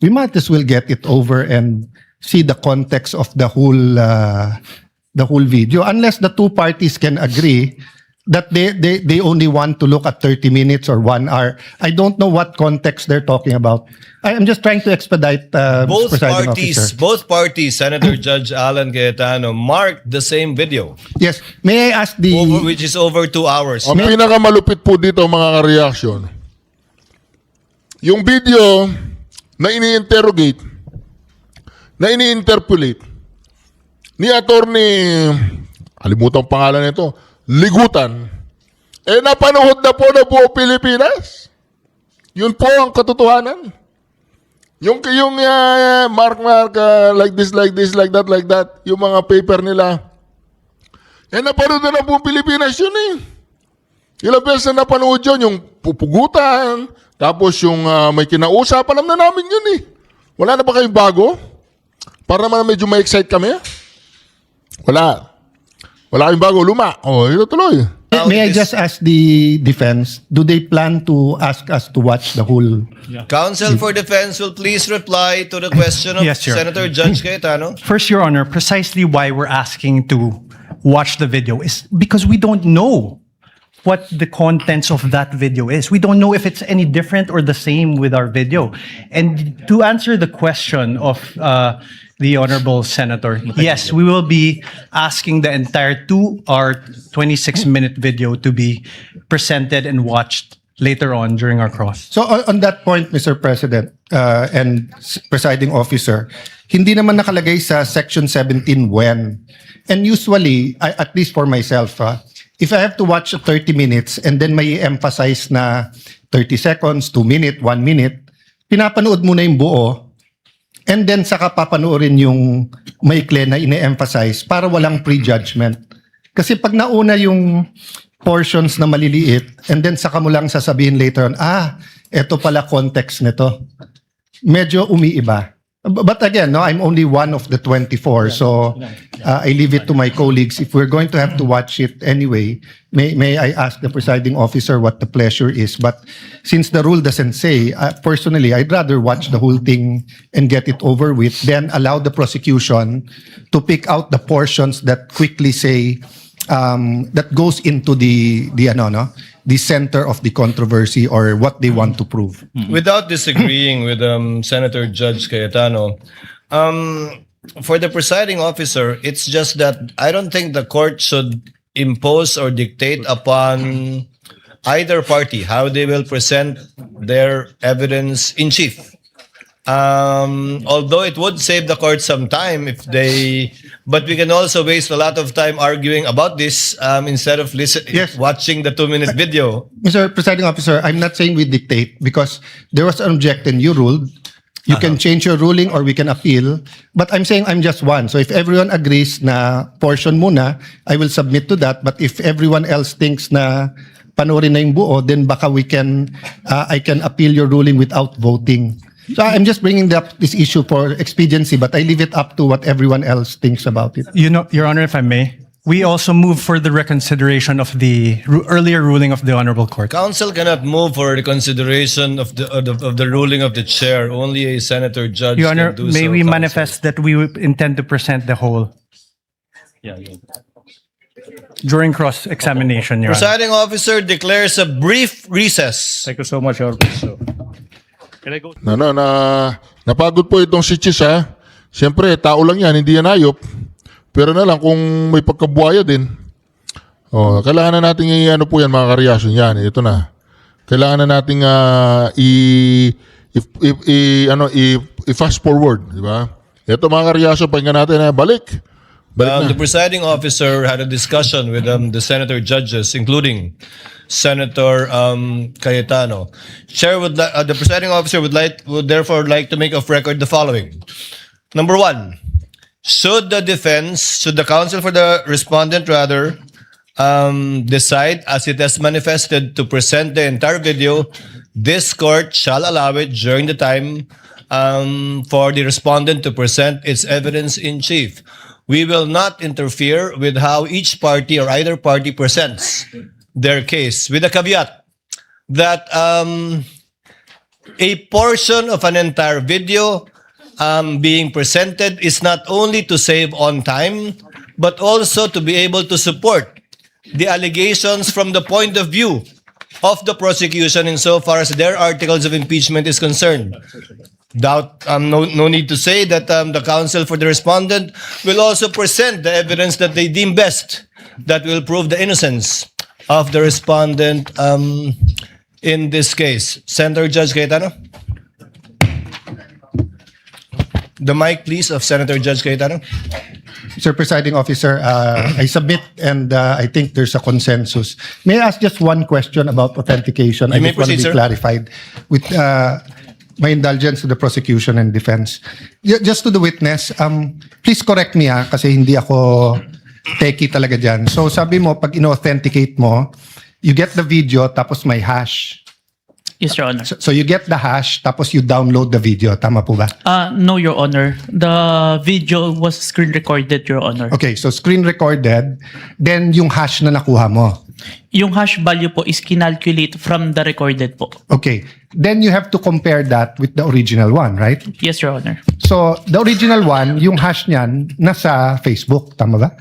we might as well get it over and see the context of the whole video. Unless the two parties can agree that they only want to look at 30 minutes or 1 hour. I don't know what context they're talking about. I am just trying to expedite Both Presiding both Officer. parties, Senator Judge Alan Cayetano, marked the same video, Yes. May I ask the... which is over 2 hours. Ang pinakamalupit po dito mga ka-reaction, yung video na ini-interrogate, na ini-interpolate ni Attorney, kalimutan ang pangalan nito, Ligutan, napanood na po na buong Pilipinas. Yun po ang katotohanan. Yung mark, like this, like that, yung mga paper nila, napanood na ng buong Pilipinas yun eh. Ilang beses na napanood yun, yung pupugutan, tapos yung may kinausap, alam na namin yun eh. Wala na ba kayong bago? Para naman medyo ma-excite kami? Wala. Wala kayong bago, luma. Ito tuloy. May I just ask the defense, do they plan to ask us to watch the whole... Counsel for Defense will please reply to the question of Yes, Your Senator Judge Cayetano. First, Your Honor, precisely why we're asking to watch the video is because we don't know what the contents of that video is. We don't know if it's any different or the same with our video. And to answer the question of the Honorable Senator, yes, we will be asking the entire 2 or 26-minute video to be presented and watched later on during our cross. So on that point, Mr. President and Presiding Officer, hindi naman nakalagay sa Section 17 when. And usually, at least for myself, if I have to watch 30 minutes and then may emphasize na 30 seconds, 2 minutes, 1 minute, pinapanood mo na yung buo and then saka papanoorin yung maikli na ine-emphasize para walang prejudgment. Kasi pag nauna yung portions na maliliit and then saka mo lang sasabihin later on, eto pala context nito. Medyo umiiba. But again, no, I'm only one of the 24, so I leave it to my colleagues. If we're going to have to watch it anyway, may I ask the presiding officer what the pleasure is? But since the rule doesn't say, personally, I'd rather watch the whole thing and get it over with, then allow the prosecution to pick out the portions that quickly say that goes into the center of the controversy or what they want to prove. Without disagreeing with Senator Judge Cayetano, for the presiding officer, it's just that I don't think the court should impose or dictate upon either party how they will present their evidence in chief. Although it would save the court some time but we can also waste a lot of time arguing about this instead of watching the 2-minute video. Mr. Presiding Officer, I'm not saying we dictate because there was an objection, you ruled. You can change your ruling or we can appeal. But I'm saying I'm just one. So if everyone agrees na portion muna, I will submit to that. But if everyone else thinks na panoorin na yung buo, then baka I can appeal your ruling without voting. So I'm just bringing up this issue for expediency, but I leave it up to what everyone else thinks about it. You know, Your Honor, if I may, we also move for the reconsideration of the earlier ruling of the Honorable Court. Counsel cannot move for reconsideration of the ruling of the chair. Only a senator judge Your Honor, can do may so. we Counsel. manifest that we intend to present the whole during cross-examination, Your Honor. Presiding officer declares a brief recess. Thank you so much, Your Honor. So, can I go? Napagod po itong si Chis ha. Siyempre, tao lang yan, hindi yan hayop. Pero na lang kung may pagkabuhaya din. Kailangan na natin po yan mga kareaksyon yan. Ito na. Kailangan na nating i-fast forward, di ba? Ito mga kareaksyon, pakinggan natin balik. The presiding officer had a discussion with the senator judges, including Senator Cayetano. The presiding officer would therefore like to make of record the following. Number one, Should the counsel for the respondent rather, decide as it has manifested to present the entire video, this court shall allow it during the time for the respondent to present its evidence in chief. We will not interfere with how each party or either party presents their case, with a caveat that a portion of an entire video being presented is not only to save on time, but also to be able to support the allegations from the point of view of the prosecution insofar as their articles of impeachment is concerned. No need to say that the counsel for the respondent will also present the evidence that they deem best that will prove the innocence of the respondent in this case. Senator Judge Cayetano? The mic, please, of Senator Judge Cayetano. Mr. Presiding Officer, I submit and I think there's a consensus. May I ask just one question about authentication? You may I just want to proceed, be sir. clarified with my indulgence to the prosecution and defense. Just to the witness, please correct me kasi hindi ako techie talaga dyan. So sabi mo, pag ino-authenticate mo, you get the video tapos may hash. Yes, Your Honor. So you get the hash tapos you download the video. Tama po ba? No, Your Honor. The video was screen recorded, Your Honor. Okay, so screen recorded, then yung hash na nakuha mo. Yung hash value po is kinalculate from the recorded po. Okay, then you have to compare that with the original one, right? Yes, Your Honor. So, the original one, yung hash niyan, nasa Facebook, tama ba?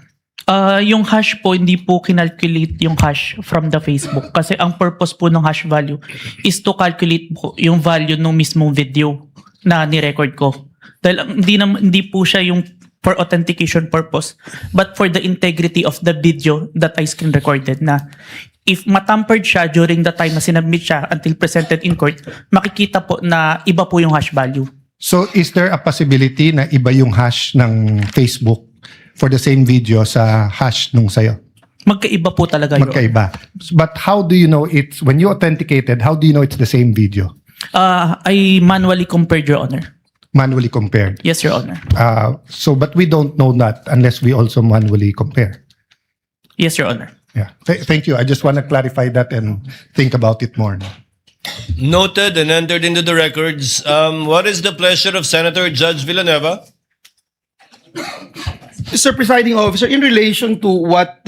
Yung hash po, hindi po kinalculate yung hash from the Facebook. Kasi ang purpose po ng hash value is to calculate po yung value ng mismong video na ni-record ko. Dahil hindi po siya yung for authentication purpose, but for the integrity of the video that I screen recorded na if matampered siya during the time na sinubmit siya until presented in court, makikita po na iba po yung hash value. So, is there a possibility na iba yung hash ng Facebook for the same video sa hash nung sayo? Magkaiba po talaga yun. Magkaiba. But how do you know it's, when you authenticated, how do you know it's the same video? I manually compared, Your Honor. Manually compared. Yes, Your Honor. But we don't know that unless we also manually compare. Yes, Your Honor. Yeah. Thank you. I just want to clarify that and think about it more. Noted and entered into the records. What is the pleasure of Senator Judge Villanueva? Mr. Presiding Officer, in relation to what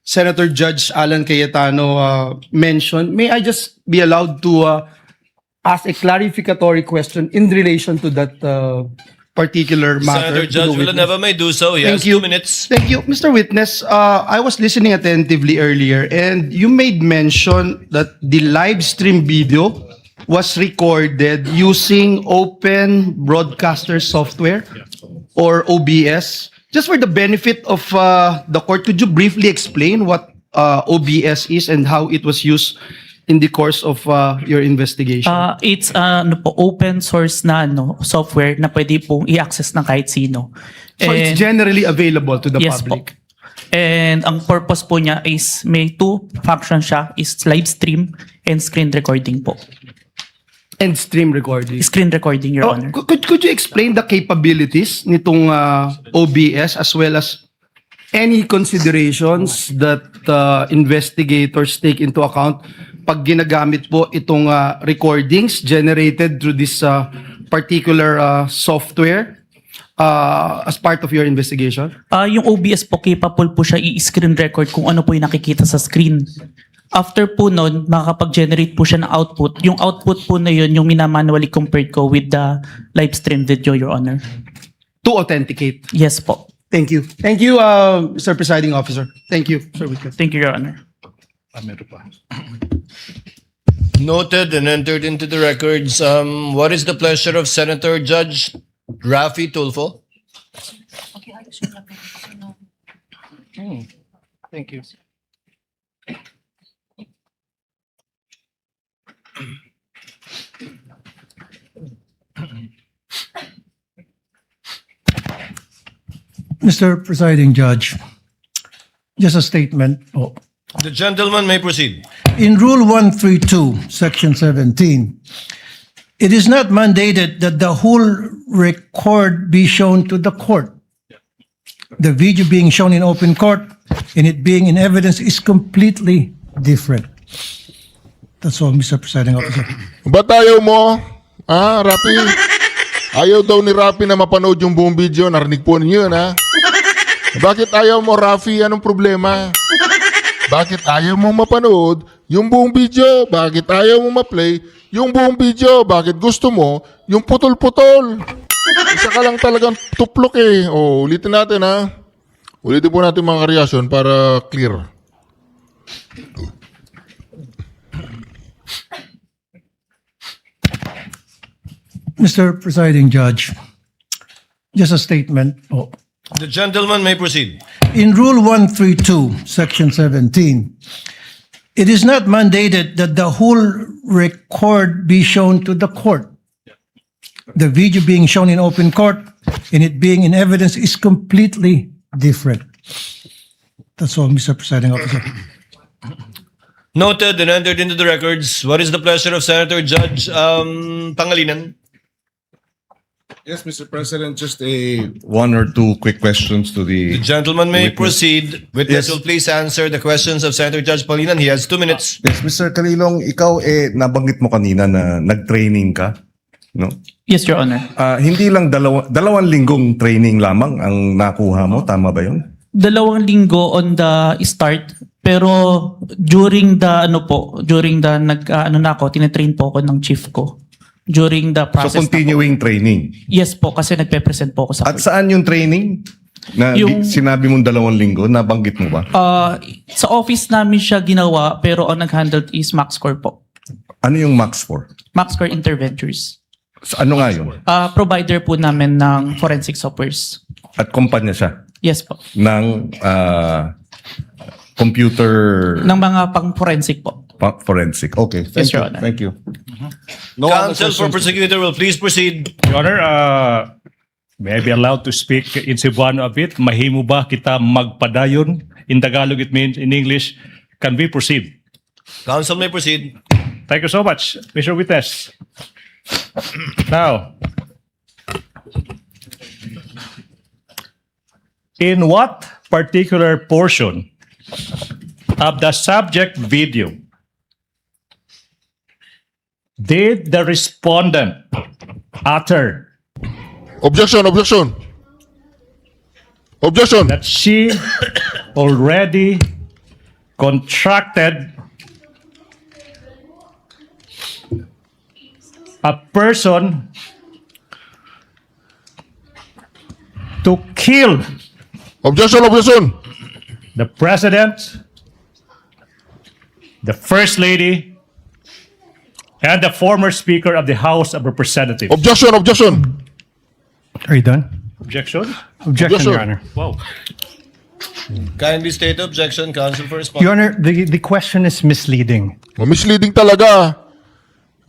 Senator Judge Alan Cayetano mentioned, may I just be allowed to ask a clarificatory question in relation to that particular matter? Senator Judge Villanueva may do so. He has 2 minutes. Thank you. Mr. Witness, I was listening attentively earlier and you made mention that the live stream video was recorded using Open Broadcaster Software or OBS. Just for the benefit of the court, could you briefly explain what OBS is and how it was used in the course of your investigation? It's open source na software na pwede pong i-access ng kahit sino. So it's generally available to the Yes public? po. And ang purpose po niya is may 2 functions siya, is live stream and screen recording po. And stream recording? Screen recording, Your Honor. Could you explain the capabilities nitong OBS as well as any considerations that investigators take into account pag ginagamit po itong recordings generated through this particular software as part of your investigation? Yung OBS po, capable po siya i-screen record kung ano po yung nakikita sa screen. After po nun, makakapag-generate po siya ng output. Yung output po na yun, yung minamanually compared ko with the live stream video, Your Honor. To authenticate? Yes po. Thank you. Thank you, Mr. Presiding Officer. Thank you, Sir Witness. Thank you, Your Honor. Noted and entered into the records. What is the pleasure of Senator Judge Raffy Tulfo? Thank you. Mr. Presiding Judge, just a statement. The gentleman may proceed. In Rule 132, Section 17, it is not mandated that the whole record be shown to the court. The video being shown in open court and it being in evidence is completely different. That's all, Mr. Presiding Officer. Ba't ayaw mo? Rapi? Ayaw daw ni Rapi na mapanood yung buong video. Narinig po ninyo yun, ha? Bakit ayaw mo, Rafi? Anong problema? Bakit ayaw mo mapanood yung buong video? Bakit ayaw mo ma-play yung buong video? Bakit gusto mo yung putol-putol? Isa ka lang talagang tuplok eh. Ulitin natin, ha? Ulitin po natin mga kareaksyon para clear. Mr. Presiding Judge, just a statement. The gentleman may proceed. In Rule 132, Section 17, it is not mandated that the whole record be shown to the court. The video being shown in open court and it being in evidence is completely different. That's all, Mr. Presiding Officer. Noted and entered into the records. What is the pleasure of Senator Judge Pangilinan? Yes, Mr. President, just one or two quick questions to The the gentleman may witness. proceed. Witness Yes. will please answer the questions of Senator Judge Pangilinan. He has 2 minutes. Yes, Mr. Kalilong, ikaw nabanggit mo kanina na nag-training ka, no? Yes, Your Honor. Hindi lang dalawang linggong training lamang ang nakuha mo, tama ba 'yon? 2 linggo on the start, pero during the tinetrain po ako ng chief ko. During the So process. continuing training. Yes po, kasi nagpe-present po ako sa At saan yung training? Na sinabi mong 2 linggo, nabanggit mo ba? sa office namin siya ginawa, pero ang nag-handle is MaxCore po. Ano yung Max for? MaxCore Interventures. Ano nga yun? Provider po namin ng forensic softwares. At kumpanya siya Yes po. ng computer Ng mga pang-forensic po. forensic. Okay, Yes, Your Honor. Thank you. No other Counsel for questions? prosecutor will please proceed. Your Honor, may I be allowed to speak in Cebuano a bit? Mahimo ba kita magpadayon? In Tagalog, it means in English. Can we proceed? Counsel may proceed. Thank you so much, Mr. Witness. Now, in what particular portion of the subject video did the respondent utter Objection, objection. Objection. that she already contracted a person to kill Objection, objection. the president, the first lady, and the former speaker of the House of Representatives? Objection, objection. Are you done? Objection? Objection, Objection. Your Honor. Wow. Kindly state objection. Counsel for response. Your Honor, the question is misleading. Misleading talaga.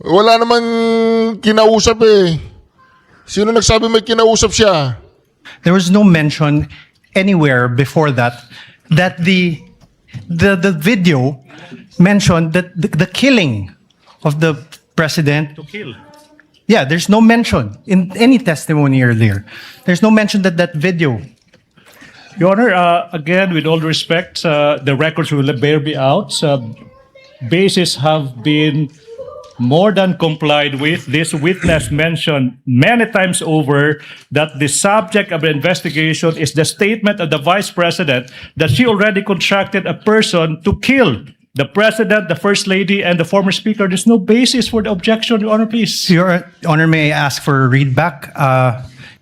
Wala namang kinausap eh. Sino nagsabi may kinausap siya? There was no mention anywhere before that the video mentioned that the killing of the president. To kill. Yeah, there's no mention in any testimony earlier. There's no mention that video. Your Honor, again, with all respect, the records will bear me out. Bases have been more than complied with. This witness mentioned many times over that the subject of the investigation is the statement of the Vice President that she already contracted a person to kill the President, the First Lady, and the former Speaker. There's no basis for the objection, Your Honor, please. Your Honor, may I ask for a readback?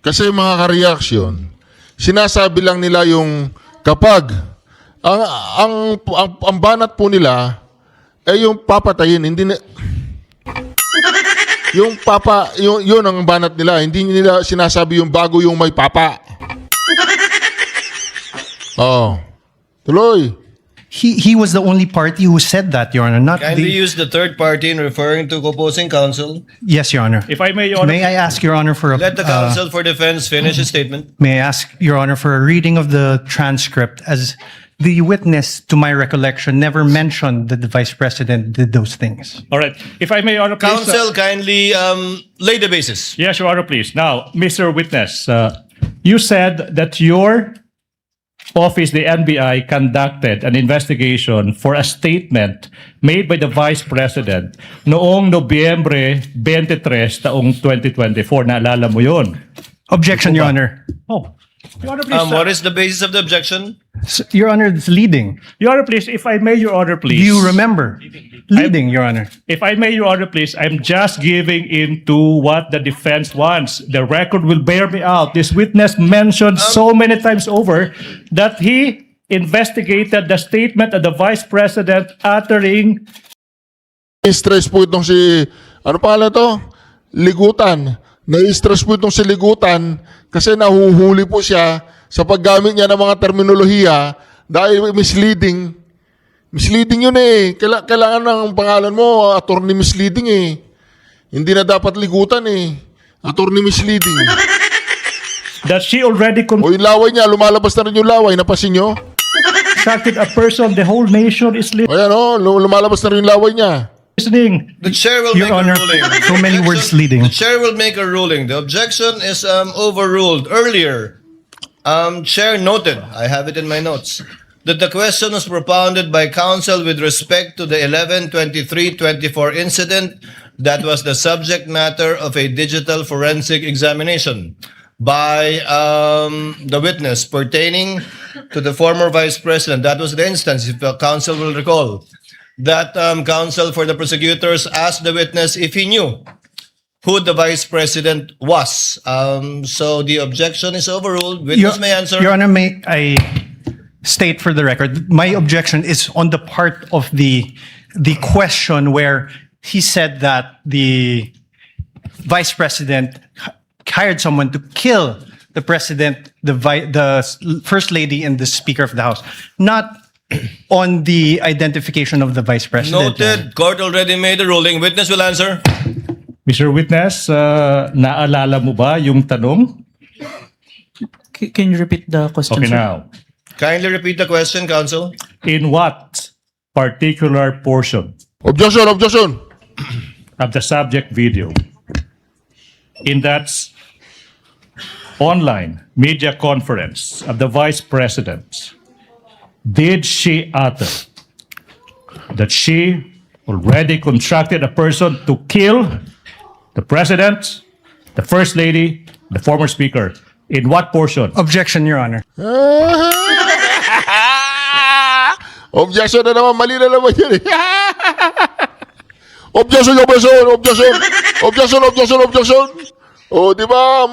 Kasi mga ka-reaction, sinasabi lang nila yung kapag ang banat po nila ay yung papatayin, hindi na, yung papa, yun ang banat nila, hindi nila sinasabi yung bago yung may papa. Tuloy. He was the only party who said that, Your Honor. Not Kindly the, use the third party in referring to opposing counsel. yes, Your Honor. If I may, Your Honor. May I ask Your Honor for a Let the counsel for defense finish his statement. may I ask Your Honor for a reading of the transcript, as the witness, to my recollection, never mentioned that the Vice President did those things. All right. If I may, Your Honor, please. Counsel, kindly lay the basis. Yes, Your Honor, please. Now, Mr. Witness, you said that your Office, the NBI, conducted an investigation for a statement made by the Vice President noong Nobyembre 23 taong 2024. Naalala mo yun? Objection, Your Honor. Oh. Your Honor, please. What is the basis of the objection? Your Honor, it's leading. Your Honor, please, if I may, Your Honor, please. Do you remember? Leading, Your Honor. If I may, Your Honor, please, I'm just giving into what the defense wants. The record will bear me out. This witness mentioned so many times over that he investigated the statement of the Vice President uttering Stress po itong si, ano pangalan to? Ligutan. Na-stress po itong si Ligutan kasi nahuhuli po siya sa paggamit niya ng mga terminolohiya dahil misleading. Misleading yun eh. Kailangan ng pangalan mo, attorney misleading eh. Hindi na dapat Ligutan eh. Attorney misleading. that she already O yung laway niya, lumalabas na rin yung laway. Napasin nyo? constructed a person, the whole nation is O yan o, lumalabas na rin yung laway niya. listening. The chair will Your make Honor, a ruling. so many words leading. The chair will make a ruling. The objection is overruled. Earlier, chair noted, I have it in my notes, that the question was propounded by counsel with respect to the 11/23/24 incident that was the subject matter of a digital forensic examination by the witness pertaining to the former vice president. That was the instance, if the counsel will recall, that counsel for the prosecutors asked the witness if he knew who the vice president was. So the objection is overruled. Witness may answer. Your Honor, may I state for the record, my objection is on the part of the question where he said that the vice president hired someone to kill the president, the first lady, and the speaker of the house, not on the identification of the vice president. Noted. Court already made a ruling. Witness will answer. Mr. Witness, naalala mo ba yung tanong? Can you repeat the question, Okay, sir? now. Kindly repeat the question, counsel. In what particular portion Objection, objection. of the subject video in that online media conference of the vice president did she utter that she already contracted a person to kill the president, the first lady, the former speaker? In what portion? Objection, Your Honor. Objection na naman, mali na naman yun eh. Objection, objection, objection. Objection, objection, objection. O, di ba?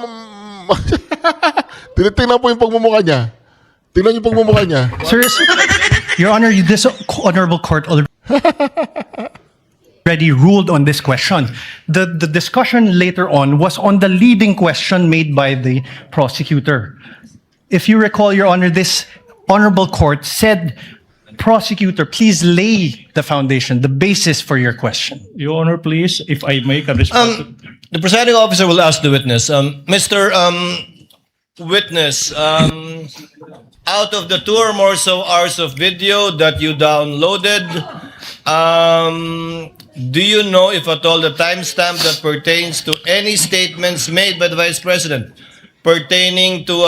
Tinitingnan po yung pagmumukha niya. Tingnan yung pagmumukha niya. Sir, Your Honor, this honorable court already ruled on this question. The discussion later on was on the leading question made by the prosecutor. If you recall, Your Honor, this honorable court said, prosecutor, please lay the foundation, the basis for your question. Your Honor, please, if I make a response. The presiding officer will ask the witness. Mr. Witness, out of the 2 or more so hours of video that you downloaded, do you know, if at all, the timestamp that pertains to any statements made by the Vice President pertaining to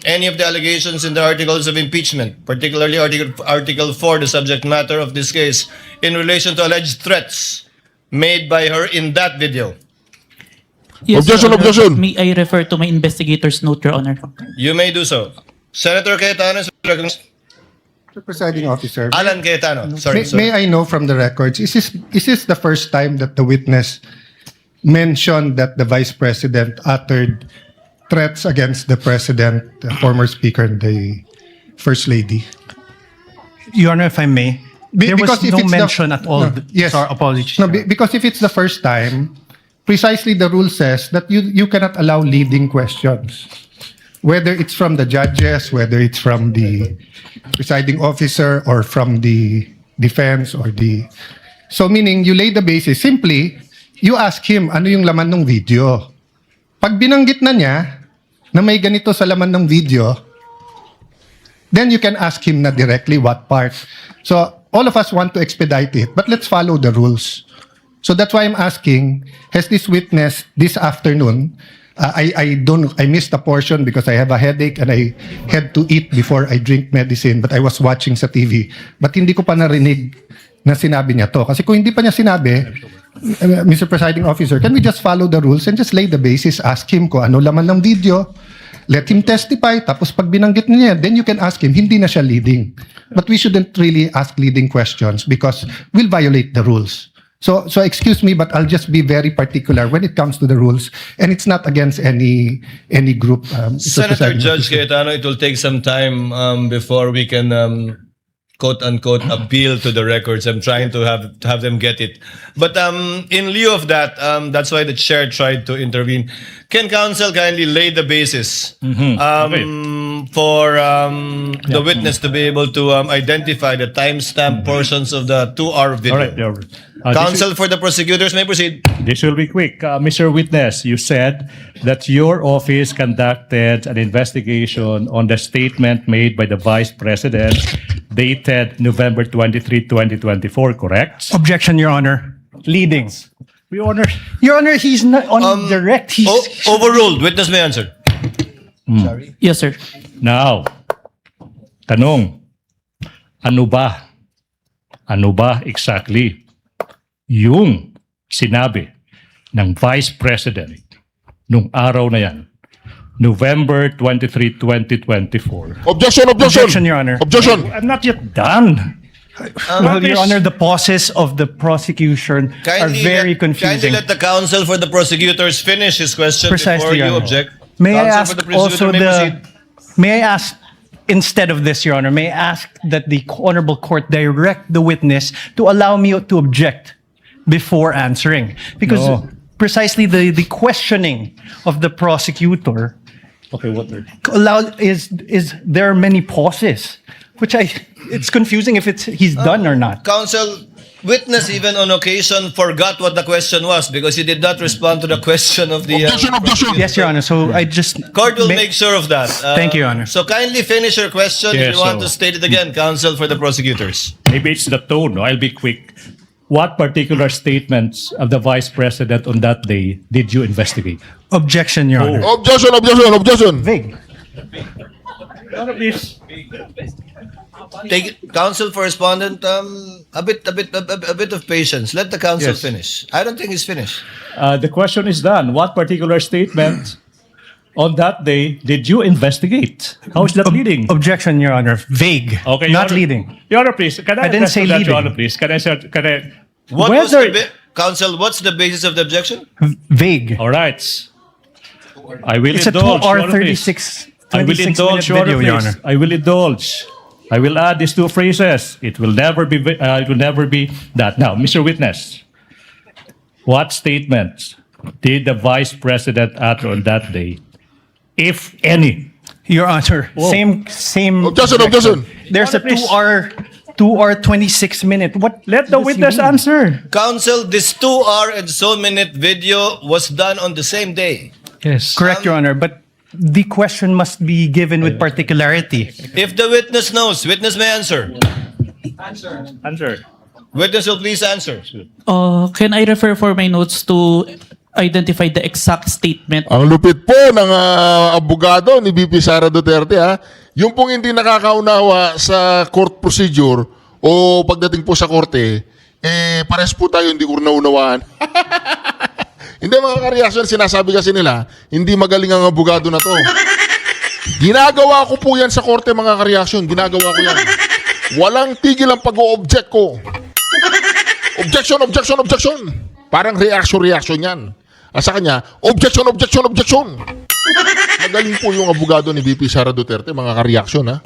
any of the allegations in the articles of impeachment, particularly Article 4, the subject matter of this case, in relation to alleged threats made by her in that video? Yes, Objection, Your Honor. objection. May I refer to my investigator's note, Your Honor? You may do so. Senator Cayetano, Mr. Presiding Officer, Alan Cayetano. Sorry, may I know from the records, is this the first time that the witness mentioned that the Vice President uttered threats against the President, the former Speaker, and the First Lady? Your Honor, if I may, there was Because if no it's the- mention at all. No, yes. Sorry, apologies. No, because if it's the first time, precisely the rule says that you cannot allow leading questions. Whether it's from the judges, whether it's from the presiding officer, or from the defense, or the... So meaning, you lay the basis. Simply, you ask him, ano yung laman ng video? Pag binanggit na niya na may ganito sa laman ng video, then you can ask him na directly what part. So all of us want to expedite it, but let's follow the rules. So that's why I'm asking, has this witness this afternoon I missed a portion because I have a headache and I had to eat before I drink medicine, but I was watching sa TV. But hindi ko pa narinig na sinabi niya to. Kasi kung hindi pa niya sinabi, Mr. Presiding Officer, can we just follow the rules and just lay the basis, ask him kung ano laman ng video, let him testify, tapos pag binanggit niya, then you can ask him, hindi na siya leading. But we shouldn't really ask leading questions because we'll violate the rules. So excuse me, but I'll just be very particular when it comes to the rules, and it's not against any group. Mr. Senator Presiding Judge Officer. Cayetano, it will take some time before we can quote-unquote appeal to the records. I'm trying to have them get it. But in lieu of that, that's why the chair tried to intervene. Can counsel kindly lay the basis for the witness to be able to identify the timestamp portions of the 2-hour video? All right, all right. Counsel for the prosecutors may proceed. This will be quick. Mr. Witness, you said that your office conducted an investigation on the statement made by the Vice President dated November 23, 2024, correct? Objection, Your Honor. Leading. Your Honor. Your Honor, he's not on direct. He's Overruled. Witness may answer. Yes, sir. Now, tanong, ano ba exactly yung sinabi ng Vice President nung araw na yan, November 23, 2024? Objection, objection. Objection, Your Honor. Objection. I'm not yet done. Well, Your Honor, the pauses of the prosecution are very Kindly confusing. let the counsel for the prosecutors finish his question before Precisely, Your you Honor. object. May I Counsel ask for the prosecutor also may proceed. may I ask, instead of this, Your Honor, may I ask that the Honorable Court direct the witness to allow me to object before answering? Because No. precisely the questioning of the prosecutor Okay, what? is there are many pauses, which it's confusing if he's done or not. Counsel, witness even on occasion forgot what the question was because he did not respond to the question of the Objection, objection. Yes, Your Honor. So I just Court will make sure of that. Thank you, Your Honor. So kindly finish your question if Yes, you want so- to state it again, counsel for the prosecutors. Maybe it's the tone. No? I'll be quick. What particular statements of the Vice President on that day did you investigate? Objection, Your Honor. Objection, objection, objection. Vague. Please. Take it, counsel for respondent. A bit of patience. Let the counsel Yes. finish. I don't think he's finished. The question is done. What particular statement on that day did you investigate? How is that leading? Objection, Your Honor. Vague. Okay, Not Your Honor. leading. Your Honor, please. Can I I didn't address say to that, leading. Your Honor, please? Can I? What was Whether- counsel? What's the basis of the objection? Vague. All right. I will It's a indulge. 2 Your hour Honor, please. 36 I will 26 indulge, minute Your Honor, video, Your please. Honor. I will indulge. I will add these two phrases. It will never be. It will never be that. Now, Mr. Witness, what statements did the Vice President utter on that day, if any? Your Honor, Whoa. same. Objection, objection. There's a Please. 2 hour 26 minute. What? Let the what does he witness mean? answer. Counsel, this 2 hour and so minute video was done on the same day. Yes. Correct, Your Honor, but the question must be given with particularity. If the witness knows, witness may answer. Answer. Witness will please answer. Can I refer for my notes to identify the exact statement? Ang lupit po ng abogado ni VP Sara Duterte ha. Yung pong hindi nakakaunawa sa court procedure o pagdating po sa korte, pares po tayo hindi ko naunawaan. Hindi mga ka-reaction, sinasabi kasi nila, hindi magaling ang abogado na to. Ginagawa ko po yan sa korte mga ka-reaction, ginagawa ko yan. Walang tigil ang pag-o-object ko. Objection, objection, objection. Parang reaction yan. Sa kanya, objection, objection, objection. Magaling po yung abogado ni VP Sara Duterte, mga ka-reaction ha.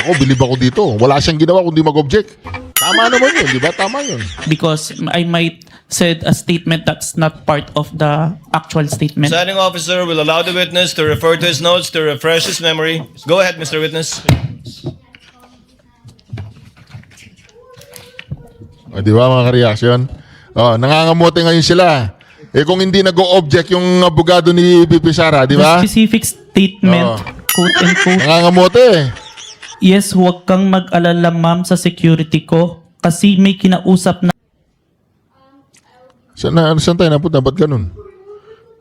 Ako, bilib ako dito. Wala siyang ginawa kundi mag-object. Tama naman yun, di ba? Tama yun. Because I might said a statement that's not part of the actual statement. Presiding officer will allow the witness to refer to his notes to refresh his memory. Go ahead, Mr. Witness. Di ba mga ka-reaction? Nangangamote ngayon sila. Kung hindi nag-o-object yung abogado ni VP Sara, di ba? The specific statement, quote and quote, Nangangamote yes, huwag kang mag-alala ma'am sa security ko kasi may kinausap na Saan tayo napunta? Ba't ganun?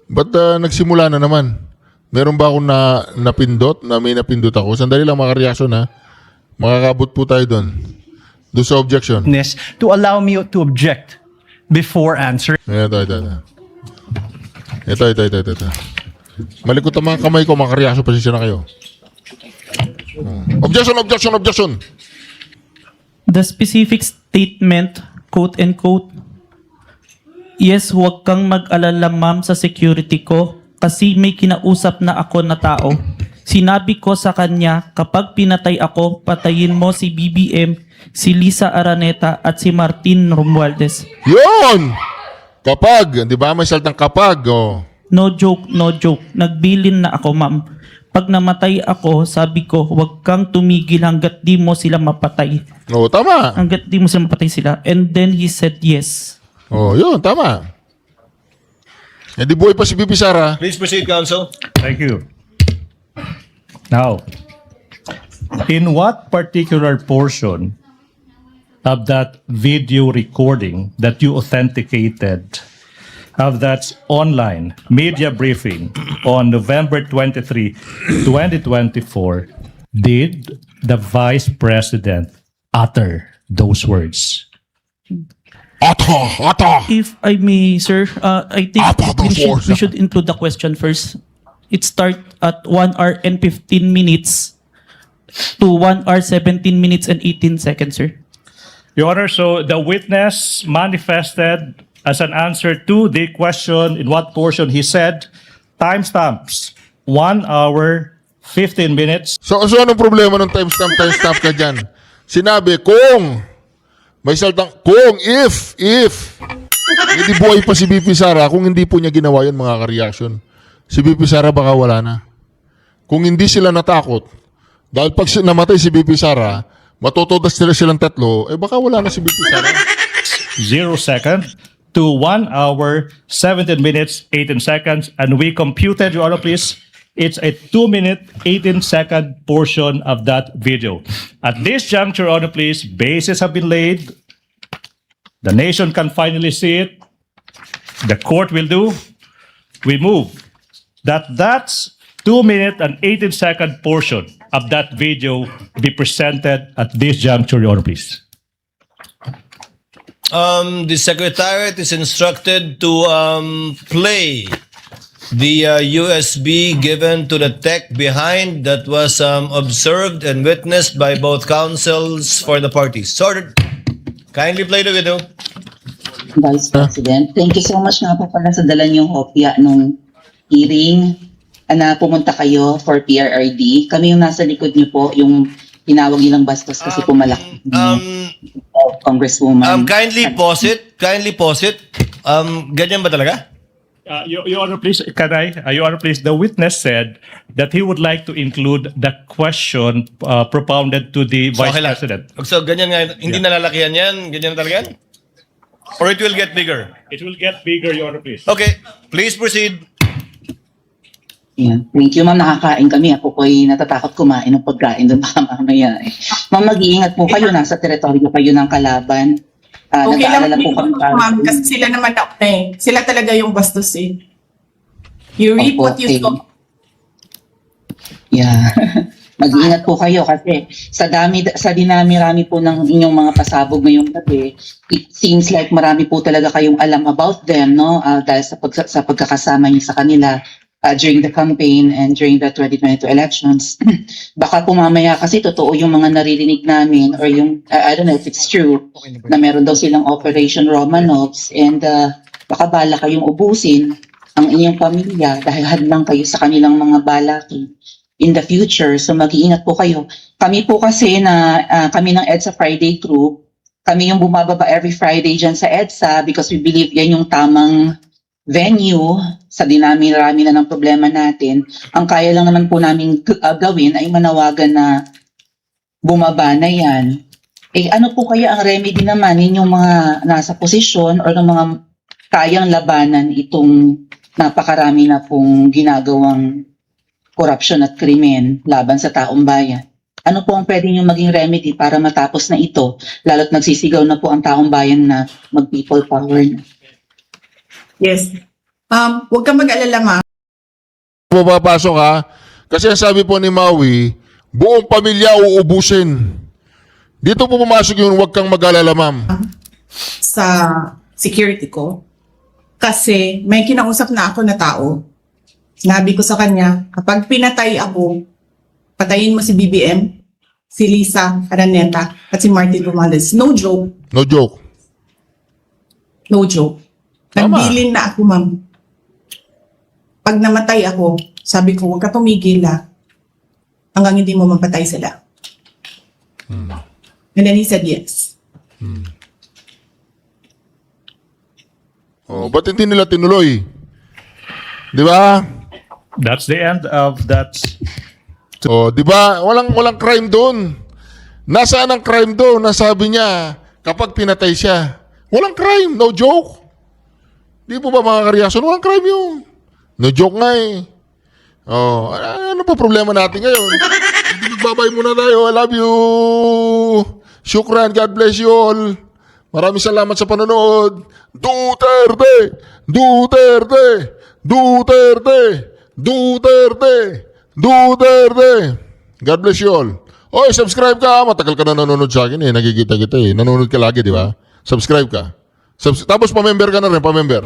Ba't nagsimula na naman? Meron ba akong napindot, na may napindot ako? Sandali lang mga reaction ha. Makakabot po tayo doon. Doon sa objection. To allow me to object before answering. Ito. Malikot ang mga kamay ko, mga reaction, pasensya na kayo. Objection! The specific statement, quote and quote, yes, huwag kang mag-alala ma'am sa security ko kasi may kinausap na ako na tao. Sinabi ko sa kanya, kapag pinatay ako, patayin mo si BBM, si Lisa Araneta at si Martin Romualdez. Yun! Kapag, di ba? May saltang kapag. Oh. No joke, no joke. Nagbilin na ako ma'am. Pag namatay ako, sabi ko, huwag kang tumigil hanggat di mo sila mapatay. Oo, tama. Hanggat di mo sila mapatay sila. And then he said yes. Oh, yun, tama. Di buhay pa si Bibi Sara. Please proceed, counsel. Thank you. Now, in what particular portion of that video recording that you authenticated of that online media briefing on November 23, 2024, did the Vice President utter those words? If I may, sir, I think we should include the question first. It starts at 1 hour and 15 minutes to 1 hour 17 minutes and 18 seconds, sir. Your Honor, so the witness manifested as an answer to the question in what portion he said, timestamps, 1 hour, 15 minutes. So anong problema ng timestamp ka dyan? Sinabi, kung may saltang, if hindi buhay pa si BP Sara, kung hindi po niya ginawa yun mga ka-reaction, si BP Sara baka wala na. Kung hindi sila natakot, dahil pag namatay si BP Sara, matotodas nila silang tatlo, baka wala na si BP Sara. 0 second to 1 hour, 17 minutes, 18 seconds. And we computed, Your Honor, please, it's a 2-minute, 18-second portion of that video. At this juncture, Your Honor, please, bases have been laid. The nation can finally see it. The court will do. We move. That's 2-minute and 18-second portion of that video be presented at this juncture, Your Honor, please. The Secretariat is instructed to play the USB given to the tech behind that was observed and witnessed by both counsels for the parties. Sorted. Kindly play the video. Vice President, thank you so much nga po pala sa dala niyong kopya nung hearing na pumunta kayo for PRRD. Kami yung nasa likod niyo po, yung tinawag nilang bastos kasi po malaki. Congresswoman. Kindly pause it. Ganyan ba talaga? Your Honor, please, can I? Your Honor, please, the witness said that he would like to include the question propounded to the Vice okay lang. President. So, ganyan nga, hindi nalalakihan yan? Ganyan na talaga yan? Or it will get bigger? It will get bigger, Your Honor, please. Okay, please proceed. Yan. Thank you, ma'am. Nakakain kami. Ako po ay natatakot kumain ng pagkain doon baka mamaya. Ma'am, mag-iingat po kayo. Nasa teritoryo kayo ng kalaban. Okay lang Nag-aalala po kami. ma'am, kasi sila naman sila talaga yung bastos eh. You reap what you sow. Yeah. Mag-iingat po kayo kasi sa dinami-rami po ng inyong mga pasabog ngayong gabi, it seems like marami po talaga kayong alam about them, no? Dahil sa pagkakasama niyo sa kanila during the campaign and during the 2022 elections. Baka po mamaya kasi totoo yung mga naririnig namin or yung, I don't know if it's true, na meron daw silang Operation Romanovs and baka bala kayong ubusin ang inyong pamilya dahil hadlang kayo sa kanilang mga balaki in the future. So mag-iingat po kayo. Kami po kasi kami ng EDSA Friday crew, kami yung bumababa every Friday dyan sa EDSA because we believe yan yung tamang venue sa dinami-rami na ng problema natin. Ang kaya lang naman po namin gawin ay manawagan na bumaba na yan. Ano po kaya ang remedy naman ninyong mga nasa posisyon o ng mga kayang labanan itong napakarami na pong ginagawang korupsyon at krimen laban sa taong bayan? Ano po ang pwede nyo maging remedy para matapos na ito? Lalo't nagsisigaw na po ang taong bayan na mag-people power na. Yes. Huwag kang mag-alala, ma'am. Papapasok ha. Kasi ang sabi po ni Maui, buong pamilya uubusin. Dito po pumasok yung huwag kang mag-alala, ma'am. Sa security ko. Kasi may kinausap na ako na tao. Sinabi ko sa kanya, kapag pinatay ako, patayin mo si BBM, si Lisa Araneta, at si Martin Romualdez. No joke. No joke. No joke. Tama. Nagbilin na ako, ma'am. Pag namatay ako, sabi ko, huwag ka tumigil hanggang hindi mo mapatay sila. And then he said yes. Oh, ba't hindi nila tinuloy? Di ba? That's the end of that. Oh, di ba? Walang crime doon. Nasaan ang crime doon? Nasabi niya kapag pinatay siya. Walang crime, no joke. Di po ba mga kareaksyon? Walang crime yun. No joke nga eh. Oh, ano pa problema natin ngayon? Magbabay muna tayo. I love you. Shukran. God bless you all. Maraming salamat sa panonood. Duterte! Duterte! Duterte! Duterte! Duterte! God bless you all. Oy, subscribe ka. Matagal ka na nanonood sa akin eh. Nakikita kita eh. Nanonood ka lagi, di ba? Subscribe ka. Tapos pa-member ka na rin, pa-member.